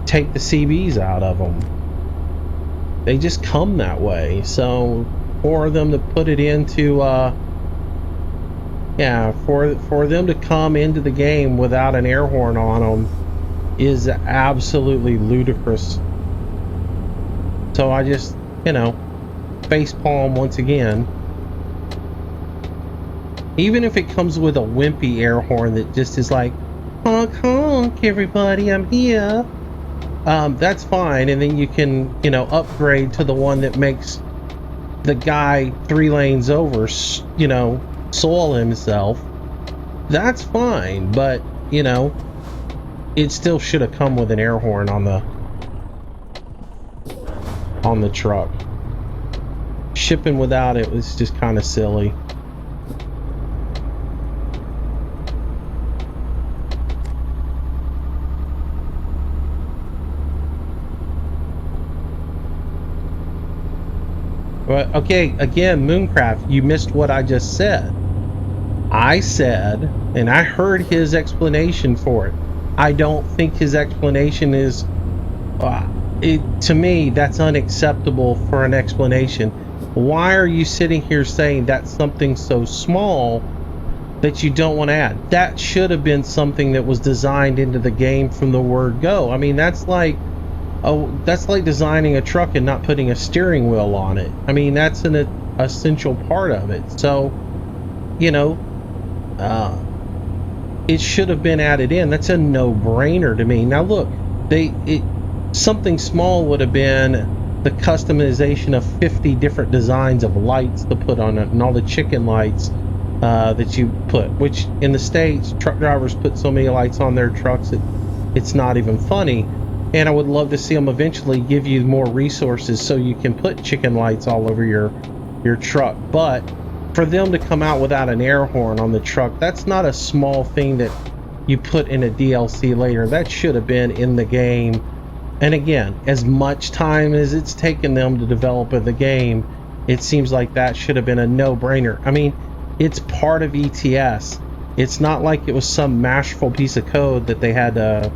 CBs out of them. They just come that way. So for them to put it into for them to come into the game without an air horn on them is absolutely ludicrous. So I just, you know, face palm once again. Even if it comes with a wimpy air horn that just is like, honk honk everybody, I'm here, that's fine. And then you can, you know, upgrade to the one that makes the guy 3 lanes over, you know, soil himself. That's fine, but you know, it still should have come with an air horn on the truck. Shipping without it was just kind of silly. But okay, again, Mooncraft, you missed what I just said. I said, and I heard his explanation for it. I don't think his explanation is, to me, that's unacceptable for an explanation. Why are you sitting here saying that's something so small that you don't want to add? That should have been something that was designed into the game from the word go. I mean, that's like designing a truck and not putting a steering wheel on it. I mean, that's an essential part of it. So, you know, it should have been added in. That's a no-brainer to me. Now look, something small would have been the customization of 50 different designs of lights to put on it, and all the chicken lights that you put, which in the States, truck drivers put so many lights on their trucks that it's not even funny. And I would love to see them eventually give you more resources so you can put chicken lights all over your truck. But for them to come out without an air horn on the truck, that's not a small thing that you put in a DLC later. That should have been in the game. And again, as much time as it's taken them to develop the game, it seems like that should have been a no-brainer. I mean, it's part of ETS. It's not like it was some masterful piece of code that they had to,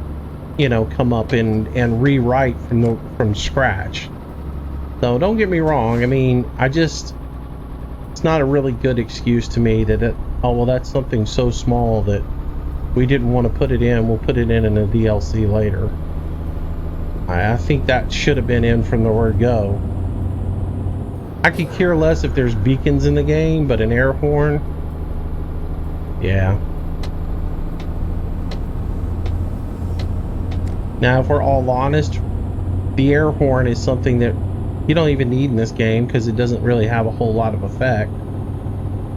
you know, come up and rewrite from scratch. So don't get me wrong. I mean, it's not a really good excuse to me that oh well, that's something so small that we didn't want to put it in. We'll put it in a DLC later. I think that should have been in from the word go. I could care less if there's beacons in the game, but an air horn, yeah. Now, if we're all honest, the air horn is something that you don't even need in this game because it doesn't really have a whole lot of effect.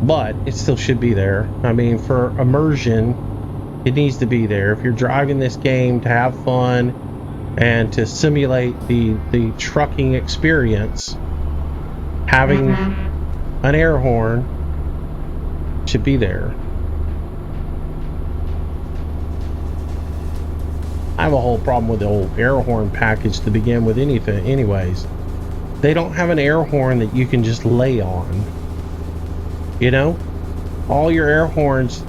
But it still should be there. I mean, for immersion, it needs to be there. If you're driving this game to have fun and to simulate the trucking experience, having an air horn should be there. I have a whole problem with the whole air horn package to begin with anything anyways. They don't have an air horn that you can just lay on. You know? All your air horns,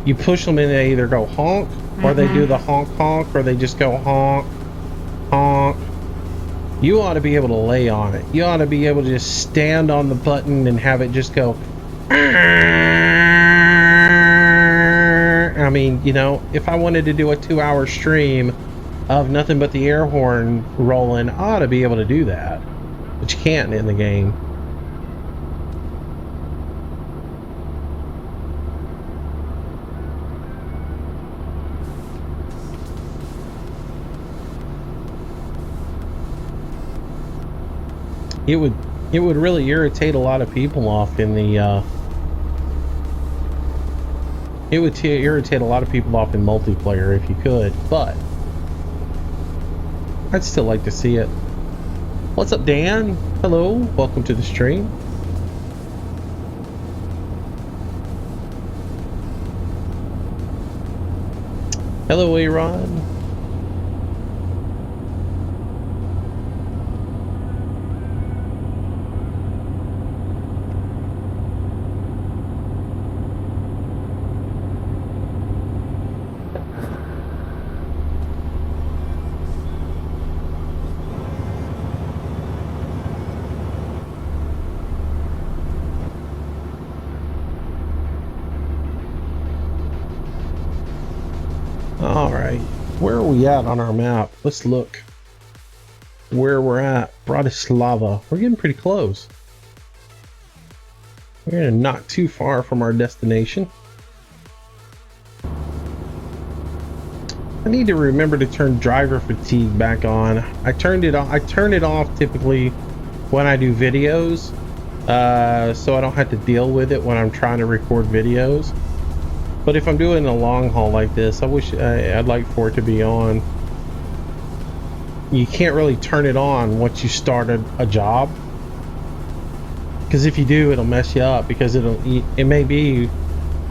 you push them and they either go honk, or they do the honk honk, or they just go honk, honk. You ought to be able to lay on it. You ought to be able to just stand on the button and have it just go. I mean, you know, if I wanted to do a 2-hour stream of nothing but the air horn rolling, I ought to be able to do that. But you can't in the game. It would really irritate a lot of people off in the it would irritate a lot of people off in multiplayer if you could, but I'd still like to see it. What's up, Dan? Hello, welcome to the stream. Hello, Aaron. Alright, where are we at on our map? Let's look where we're at. Bratislava. We're getting pretty close. We're not too far from our destination. I need to remember to turn driver fatigue back on. I turn it off typically when I do videos, so I don't have to deal with it when I'm trying to record videos. But if I'm doing a long haul like this, I'd like for it to be on. You can't really turn it on once you start a job, because if you do, it'll mess you up, because it may be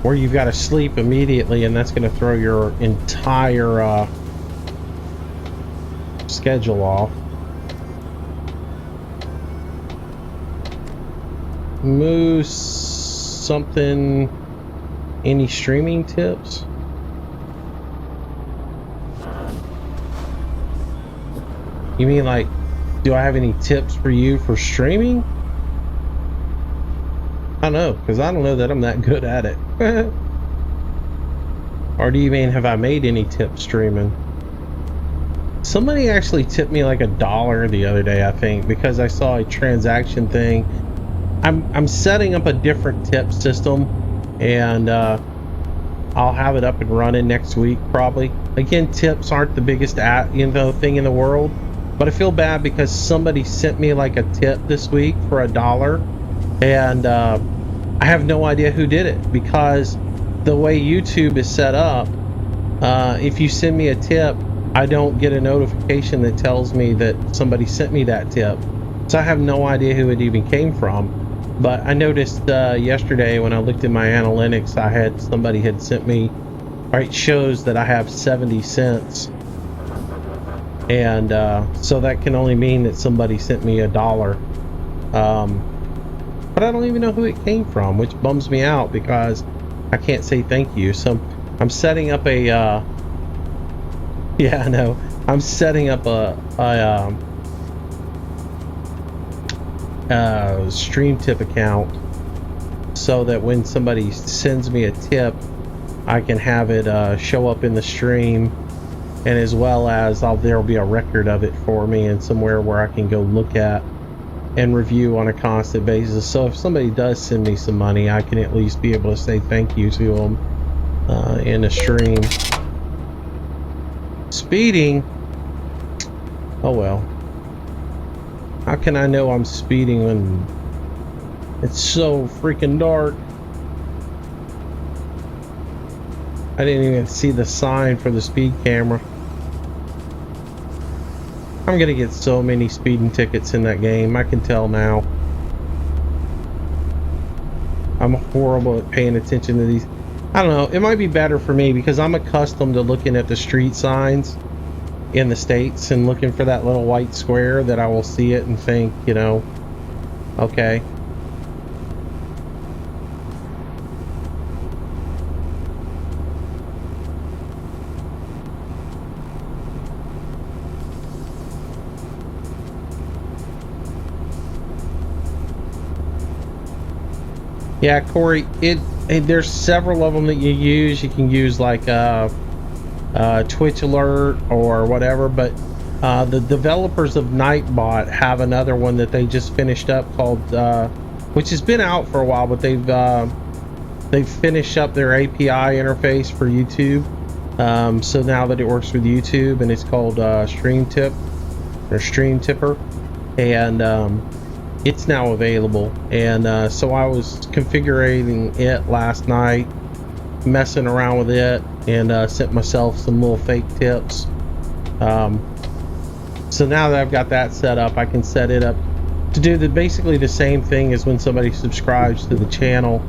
where you've got to sleep immediately, and that's going to throw your entire schedule off. Moose something. Any streaming tips? You mean like, do I have any tips for you for streaming? I don't know, because I don't know that I'm that good at it. Or do you mean, have I made any tips streaming? Somebody actually tipped me like $1 the other day, I think, because I saw a transaction thing. I'm setting up a different tip system, and I'll have it up and running next week probably. Again, tips aren't the biggest thing in the world, but I feel bad because somebody sent me like a tip this week for $1, and I have no idea who did it, because the way YouTube is set up, if you send me a tip, I don't get a notification that tells me that somebody sent me that tip, so I have no idea who it even came from. But I noticed yesterday when I looked at my analytics, somebody had sent me, it shows that I have 70 cents, and so that can only mean that somebody sent me $1. But I don't even know who it came from, which bums me out because I can't say thank you. So I'm setting up a yeah, I know. I'm setting up a stream tip account so that when somebody sends me a tip, I can have it show up in the stream, and as well as there'll be a record of it for me and somewhere where I can go look at and review on a constant basis. So if somebody does send me some money, I can at least be able to say thank you to them in a stream. Speeding? Oh well. How can I know I'm speeding when it's so freaking dark? I didn't even see the sign for the speed camera. I'm gonna get so many speeding tickets in that game, I can tell now. I'm horrible at paying attention to these. I don't know. It might be better for me because I'm accustomed to looking at the street signs in the States and looking for that little white square that I will see it and think, you know, okay. Yeah, Corey, there's several of them that you use. You can use like Twitch alert or whatever, but the developers of Nightbot have another one that they just finished up called which has been out for a while, but they've finished up their API interface for YouTube, so now that it works with YouTube, and it's called Stream Tipper, and it's now available. And so I was configuring it last night, messing around with it, and sent myself some little fake tips. So now that I've got that set up, I can set it up to do basically the same thing as when somebody subscribes to the channel.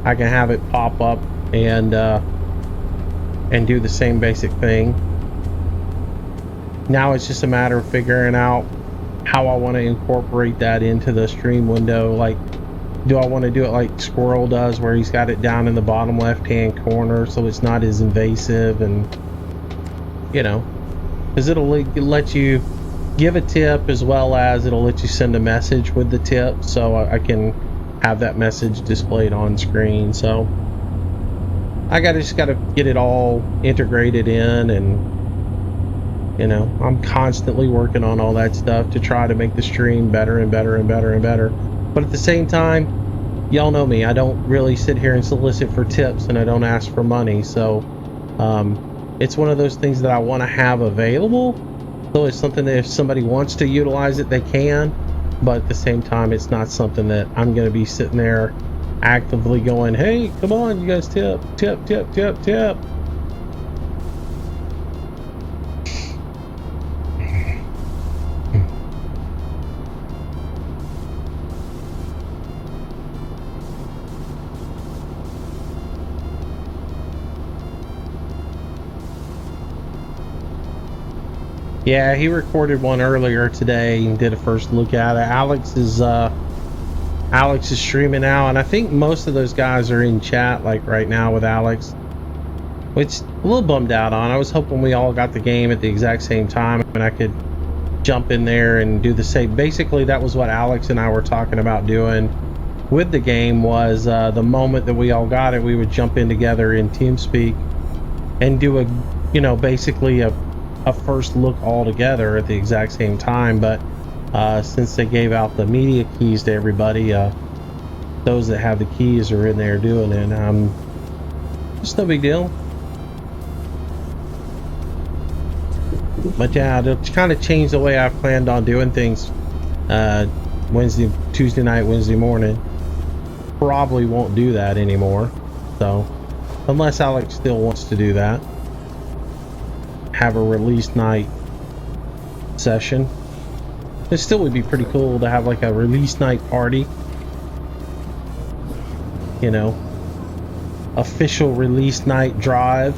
I can have it pop up and do the same basic thing. Now it's just a matter of figuring out how I want to incorporate that into the stream window. Like, do I want to do it like Squirrel does, where he's got it down in the bottom left hand corner so it's not as invasive, and you know, because it'll let you give a tip as well as it'll let you send a message with the tip, so I can have that message displayed on screen. So I just gotta get it all integrated in, and you know, I'm constantly working on all that stuff to try to make the stream better and better and better and better. But at the same time, y'all know me, I don't really sit here and solicit for tips, and I don't ask for money. So it's one of those things that I want to have available, so it's something that if somebody wants to utilize it, they can. But at the same time, it's not something that I'm going to be sitting there actively going, hey, come on, you guys, tip. Yeah, he recorded one earlier today and did a first look at it. Alex is streaming now, and I think most of those guys are in chat like right now with Alex, which a little bummed out on. I was hoping we all got the game at the exact same time and I could jump in there and do the same. Basically, that was what Alex and I were talking about doing with the game, was the moment that we all got it, we would jump in together in TeamSpeak and do a, you know, basically a first look all together at the exact same time. But since they gave out the media keys to everybody, those that have the keys are in there doing it. It's no big deal. But yeah, to kind of change the way I planned on doing things, Tuesday night, Wednesday morning, probably won't do that anymore. So unless Alex still wants to do that, have a release night session. It still would be pretty cool to have like a release night party, you know, official release night drive.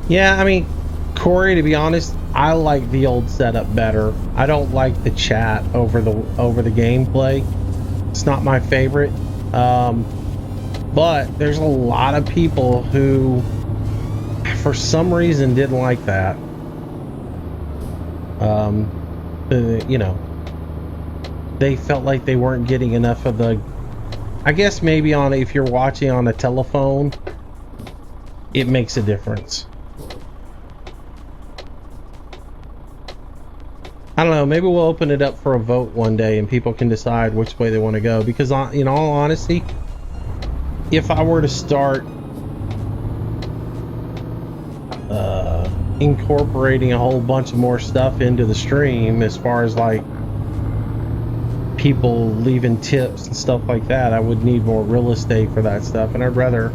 Yeah, I mean, Corey, to be honest, I like the old setup better. I don't like the chat over the gameplay. It's not my favorite. But there's a lot of people who, for some reason, didn't like that. You know, they felt like they weren't getting enough of the, I guess maybe if you're watching on a telephone, it makes a difference. I don't know, maybe we'll open it up for a vote one day and people can decide which way they want to go, because in all honesty, if I were to start incorporating a whole bunch of more stuff into the stream, as far as like people leaving tips and stuff like that, I would need more real estate for that stuff, and I'd rather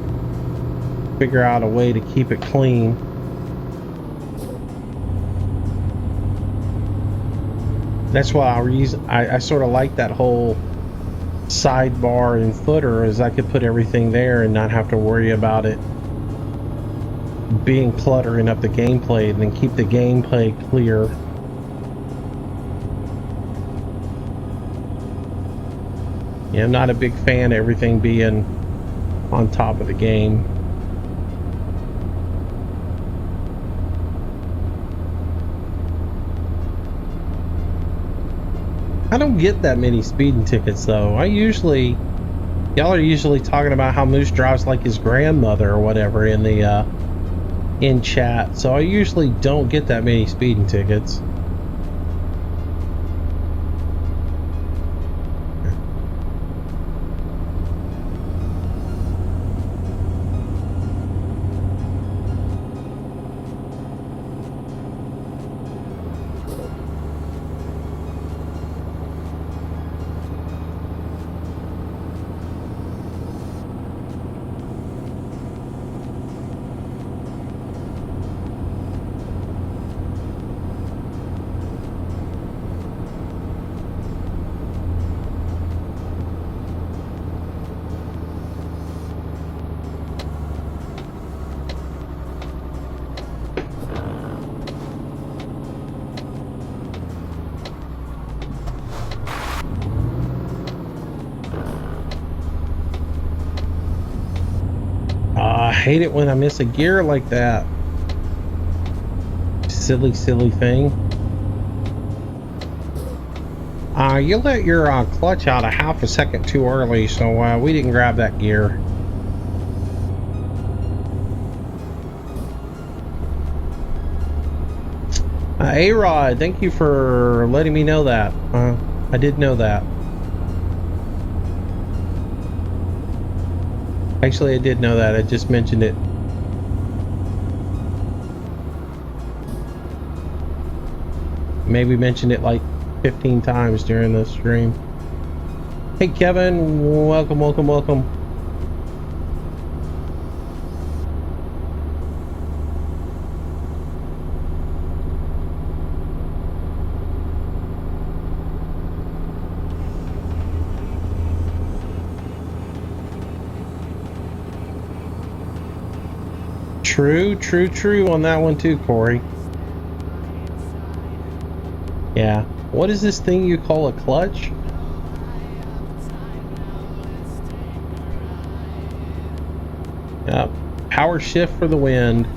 figure out a way to keep it clean. That's why I sort of like that whole sidebar and footer, as I could put everything there and not have to worry about it being cluttering up the gameplay, and then keep the gameplay clear. Yeah, I'm not a big fan of everything being on top of the game. I don't get that many speeding tickets though. Y'all are usually talking about how Moose drives like his grandmother or whatever in the in chat, so I usually don't get that many speeding tickets. I hate it when I miss a gear like that. Silly thing. You let your clutch out a half a second too early, so we didn't grab that gear. A-Rod, thank you for letting me know that. I did know that. Actually, I did know that. I just mentioned it. Maybe mentioned it like 15 times during the stream. Hey, Kevin. Welcome. True on that one too, Corey. Yeah. What is this thing you call a clutch? Power shift for the wind.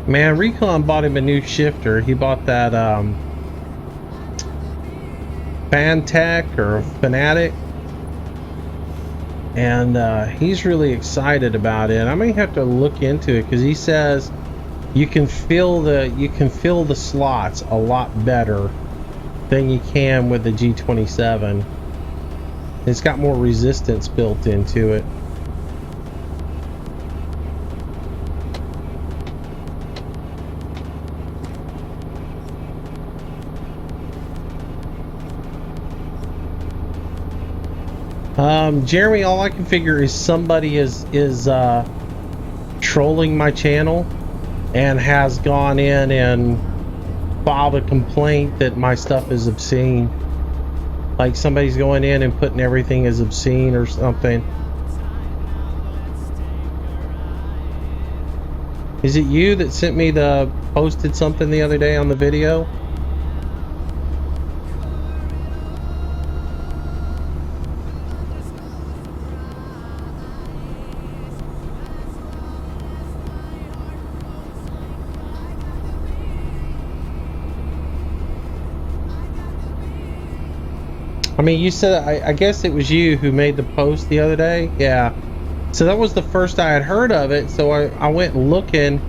Man, Recon bought him a new shifter. He bought that Fantech or Fanatic, and he's really excited about it. I may have to look into it, because he says you can fill the slots a lot better than you can with the G27. It's got more resistance built into it. Jeremy, all I can figure is somebody is trolling my channel and has gone in and filed a complaint that my stuff is obscene. Like somebody's going in and putting everything as obscene or something. Is it you that sent me posted something the other day on the video? I mean, you said, I guess it was you who made the post the other day. Yeah. So that was the first I had heard of it. So I went looking,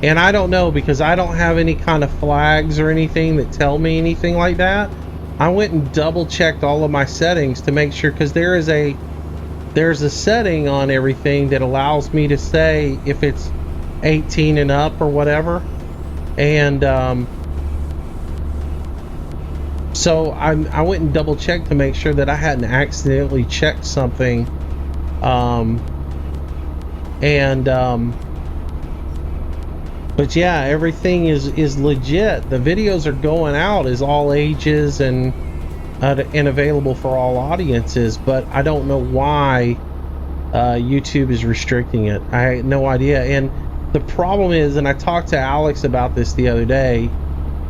and I don't know, because I don't have any kind of flags or anything that tell me anything like that. I went and double checked all of my settings to make sure, because there's a setting on everything that allows me to say if it's 18 and up or whatever. And so I went and double checked to make sure that I hadn't accidentally checked something. And but yeah, everything is legit. The videos are going out as all ages and available for all audiences, but I don't know why YouTube is restricting it. I had no idea. And the problem is, and I talked to Alex about this the other day,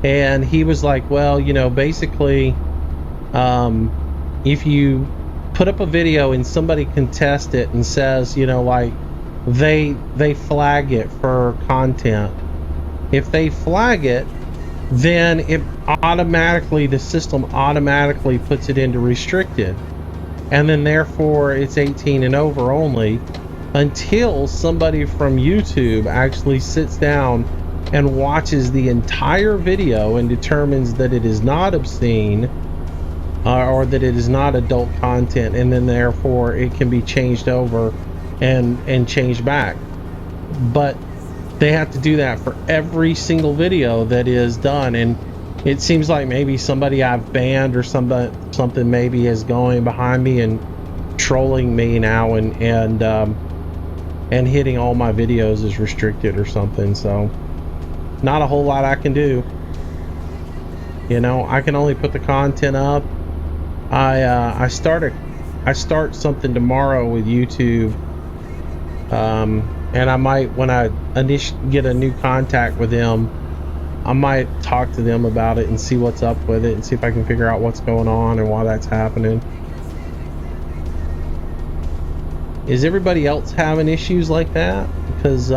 and he was like, well, you know, basically, if you put up a video and somebody contests it and says, you know, like they flag it for content. If they flag it, then the system automatically puts it into restricted. And then therefore it's 18 and over only, until somebody from YouTube actually sits down and watches the entire video and determines that it is not obscene, or that it is not adult content, and then therefore it can be changed over and changed back. But they have to do that for every single video that is done, and it seems like maybe somebody I've banned or something maybe is going behind me and trolling me now, and hitting all my videos as restricted or something. So not a whole lot I can do. You know, I can only put the content up. I start something tomorrow with YouTube, and I might, when I get a new contact with them, I might talk to them about it and see what's up with it and see if I can figure out what's going on and why that's happening. Is everybody else having issues like that? Because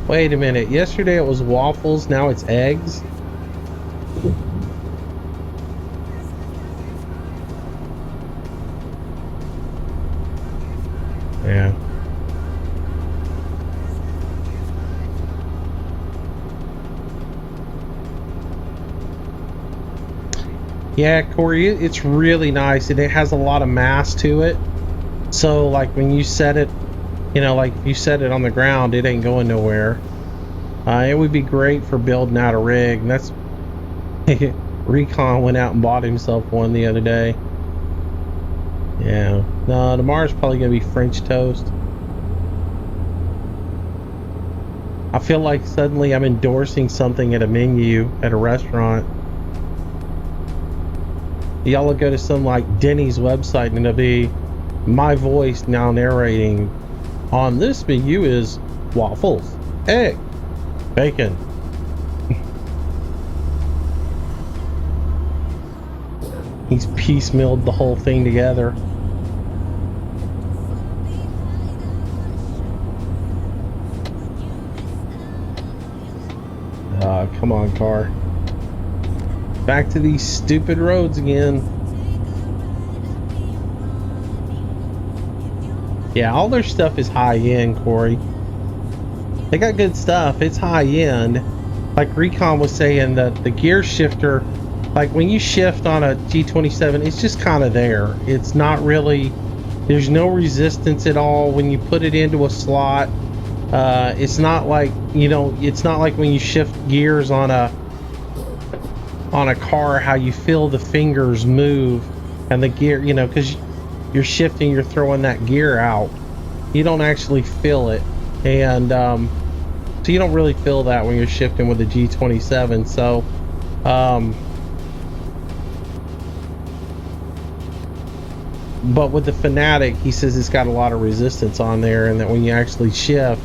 wait a minute, yesterday it was waffles, now it's eggs? Yeah. Yeah, Corey, it's really nice, and it has a lot of mass to it. So like when you set it, you know, like if you set it on the ground, it ain't going nowhere. It would be great for building out a rig, and that's Recon went out and bought himself one the other day. Yeah, no, tomorrow's probably gonna be French toast. I feel like suddenly I'm endorsing something at a menu at a restaurant. Y'all will go to some like Denny's website and it'll be my voice now narrating, on this menu is waffles, egg, bacon. He's piecemealed the whole thing together. Come on, car. Back to these stupid roads again. Yeah, all their stuff is high end, Corey. They got good stuff. It's high end. Like Recon was saying, that the gear shifter, like when you shift on a G27, it's just kind of there. It's not really, there's no resistance at all when you put it into a slot. It's not like, you know, it's not like when you shift gears on a car, how you feel the fingers move and the gear, you know, because you're shifting, you're throwing that gear out. You don't actually feel it. And so you don't really feel that when you're shifting with the G27. So but with the Fanatic, he says it's got a lot of resistance on there, and that when you actually shift,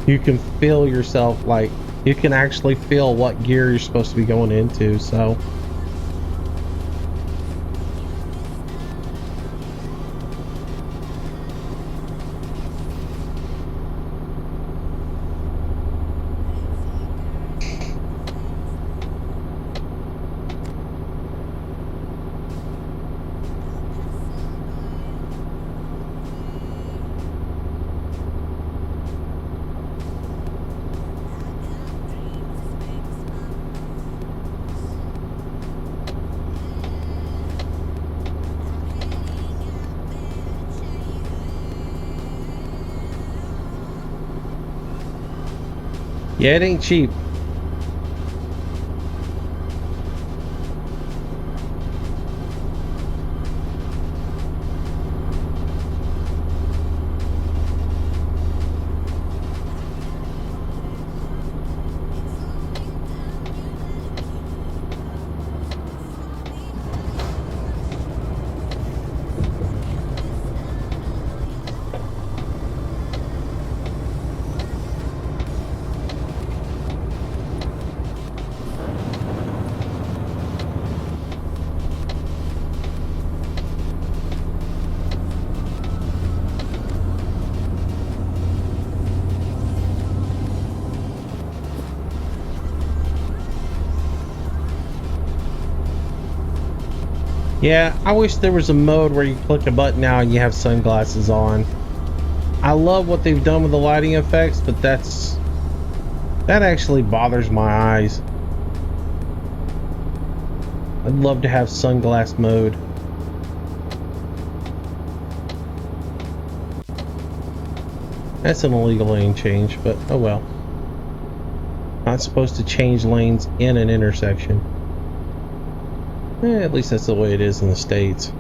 you can feel yourself, like you can actually feel what gear you're supposed to be going into. So Yeah, it ain't cheap. Yeah, I wish there was a mode where you click a button now and you have sunglasses on. I love what they've done with the lighting effects, but that actually bothers my eyes. I'd love to have sunglass mode. That's an illegal lane change, but oh well. Not supposed to change lanes in an intersection. At least that's the way it is in the States.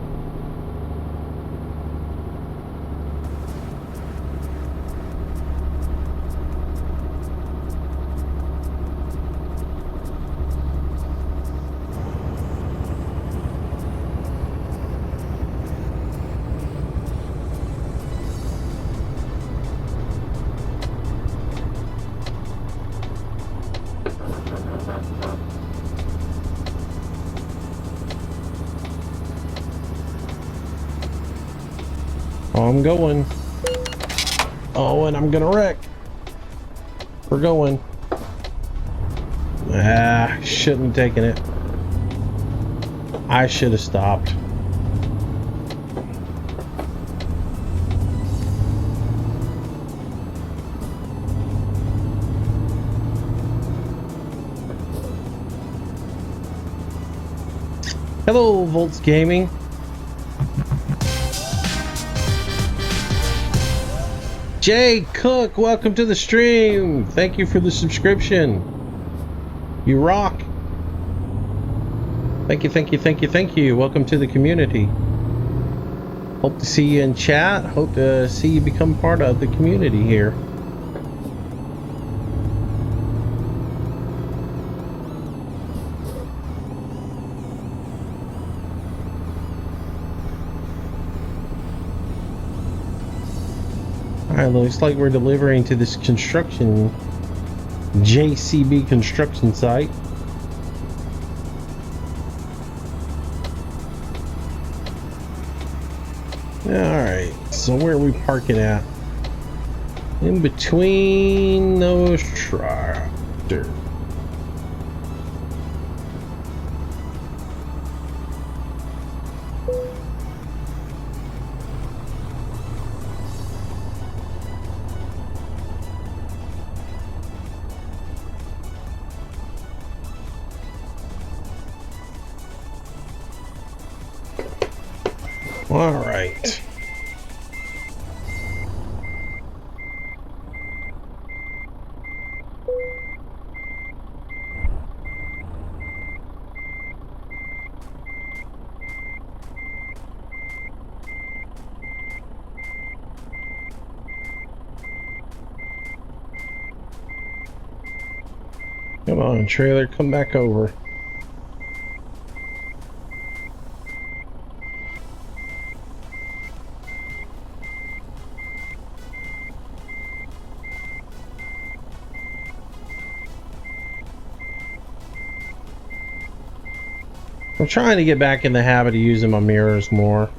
I'm going. Oh, and I'm gonna wreck. We're going. Ah, shouldn't have taken it. I should have stopped. Hello, Volts Gaming. Jay Cook, welcome to the stream. Thank you for the subscription. You rock. Thank you, thank you, thank you, thank you. Welcome to the community. Hope to see you in chat. Hope to see you become part of the community here. Alright, looks like we're delivering to this construction JCB construction site. Alright, so where are we parking at? In between those tractors. All right. Come on, trailer, come back over. I'm trying to get back in the habit of using my mirrors more.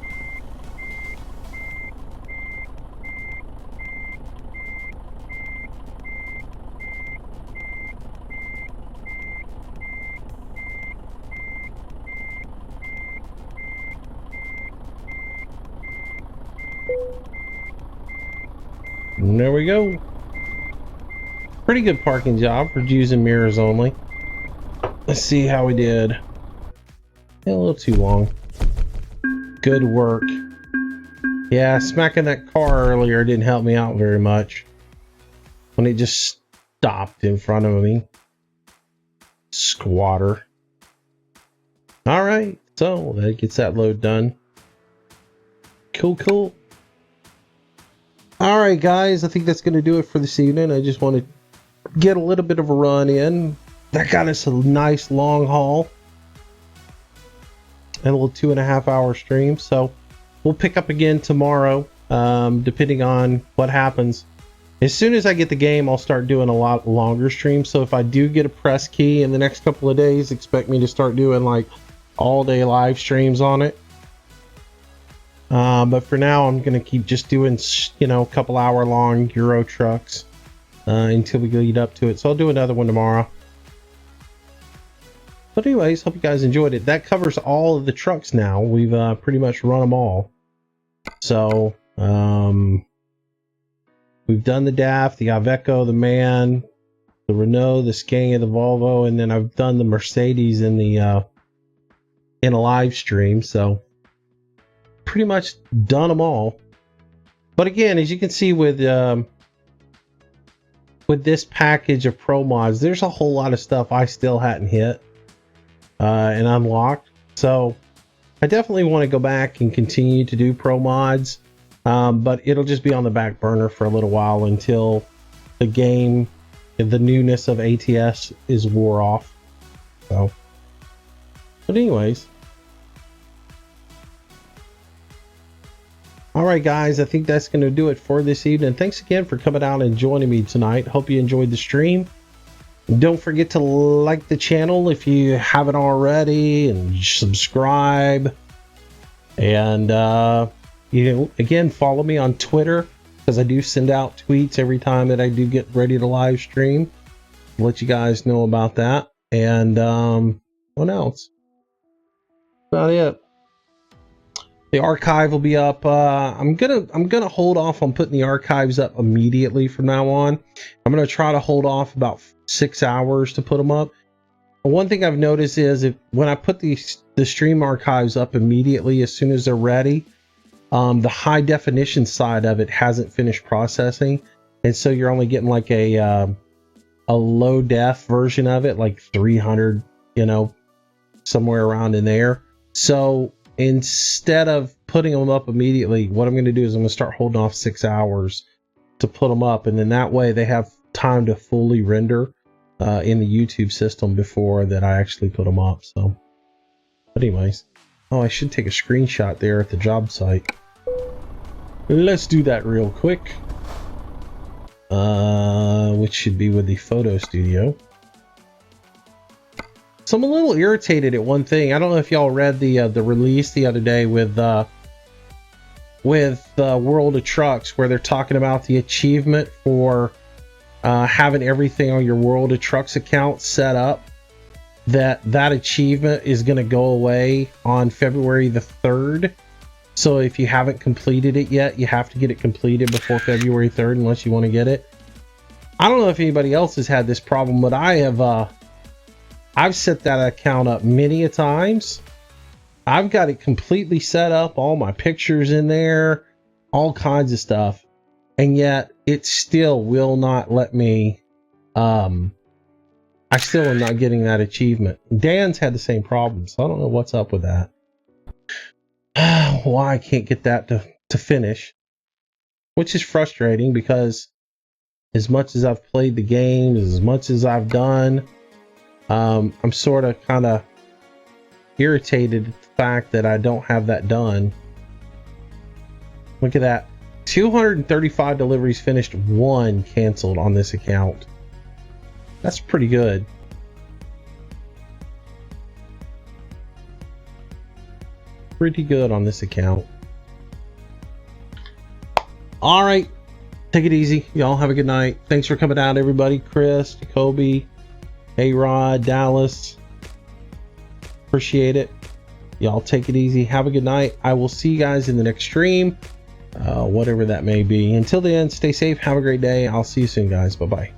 And there we go. Pretty good parking job for using mirrors only. Let's see how we did. A little too long. Good work. Yeah, smacking that car earlier didn't help me out very much. When it just stopped in front of me. Squatter. All right, so that gets that load done. Cool. All right, guys, I think that's going to do it for this evening. I just want to get a little bit of a run in. That got us a nice long haul and a little 2.5 hour stream. So we'll pick up again tomorrow, depending on what happens. As soon as I get the game, I'll start doing a lot longer streams. So if I do get a press key in the next couple of days, expect me to start doing like all day live streams on it. But for now, I'm going to keep just doing, a couple hour long Euro trucks until we lead up to it. So I'll do another one tomorrow. But anyways, hope you guys enjoyed it. That covers all of the trucks now. We've pretty much run them all. So we've done the DAF, the Iveco, the MAN, the Renault, the Scania, the Volvo, and then I've done the Mercedes in the in a live stream. So pretty much done them all. But again, as you can see with this package of Promods, there's a whole lot of stuff I still hadn't hit and unlocked. So I definitely want to go back and continue to do Promods, but it'll just be on the back burner for a little while until the game, the newness of ATS is wore off. So, but anyways. All right, guys, I think that's going to do it for this evening. Thanks again for coming out and joining me tonight. Hope you enjoyed the stream. Don't forget to like the channel if you haven't already, and subscribe. And, again, follow me on Twitter, because I do send out tweets every time that I do get ready to live stream. I'll let you guys know about that. And what else? About it. The archive will be up. I'm gonna hold off on putting the archives up immediately from now on. I'm gonna try to hold off about 6 hours to put them up. But one thing I've noticed is when I put the stream archives up immediately as soon as they're ready, the high definition side of it hasn't finished processing, and so you're only getting like a low def version of it, like 300, somewhere around in there. So instead of putting them up immediately, what I'm going to do is I'm going to start holding off 6 hours to put them up, and then that way they have time to fully render in the YouTube system before that I actually put them up. So, but anyways, I should take a screenshot there at the job site. Let's do that real quick, which should be with the photo studio. So I'm a little irritated at one thing. I don't know if y'all read the release the other day with World of Trucks, where they're talking about the achievement for having everything on your World of Trucks account set up. That achievement is going to go away on February the 3rd. So if you haven't completed it yet, you have to get it completed before February 3rd unless you want to get it. I don't know if anybody else has had this problem, but I have. I've set that account up many a times. I've got it completely set up, all my pictures in there, all kinds of stuff, and yet it still will not let me. I still am not getting that achievement. Dan's had the same problem, so I don't know what's up with that. Why I can't get that to finish, which is frustrating, because as much as I've played the game, as much as I've done, I'm sort of kind of irritated at the fact that I don't have that done. Look at that. 235 deliveries finished, 1 canceled on this account. That's pretty good. Pretty good on this account. All right. Take it easy. Y'all have a good night. Thanks for coming out, everybody. Chris, Jacoby, A-Rod, Dallas. Appreciate it. Y'all take it easy. Have a good night. I will see you guys in the next stream, whatever that may be. Until then, stay safe. Have a great day. I'll see you soon, guys. Bye-bye.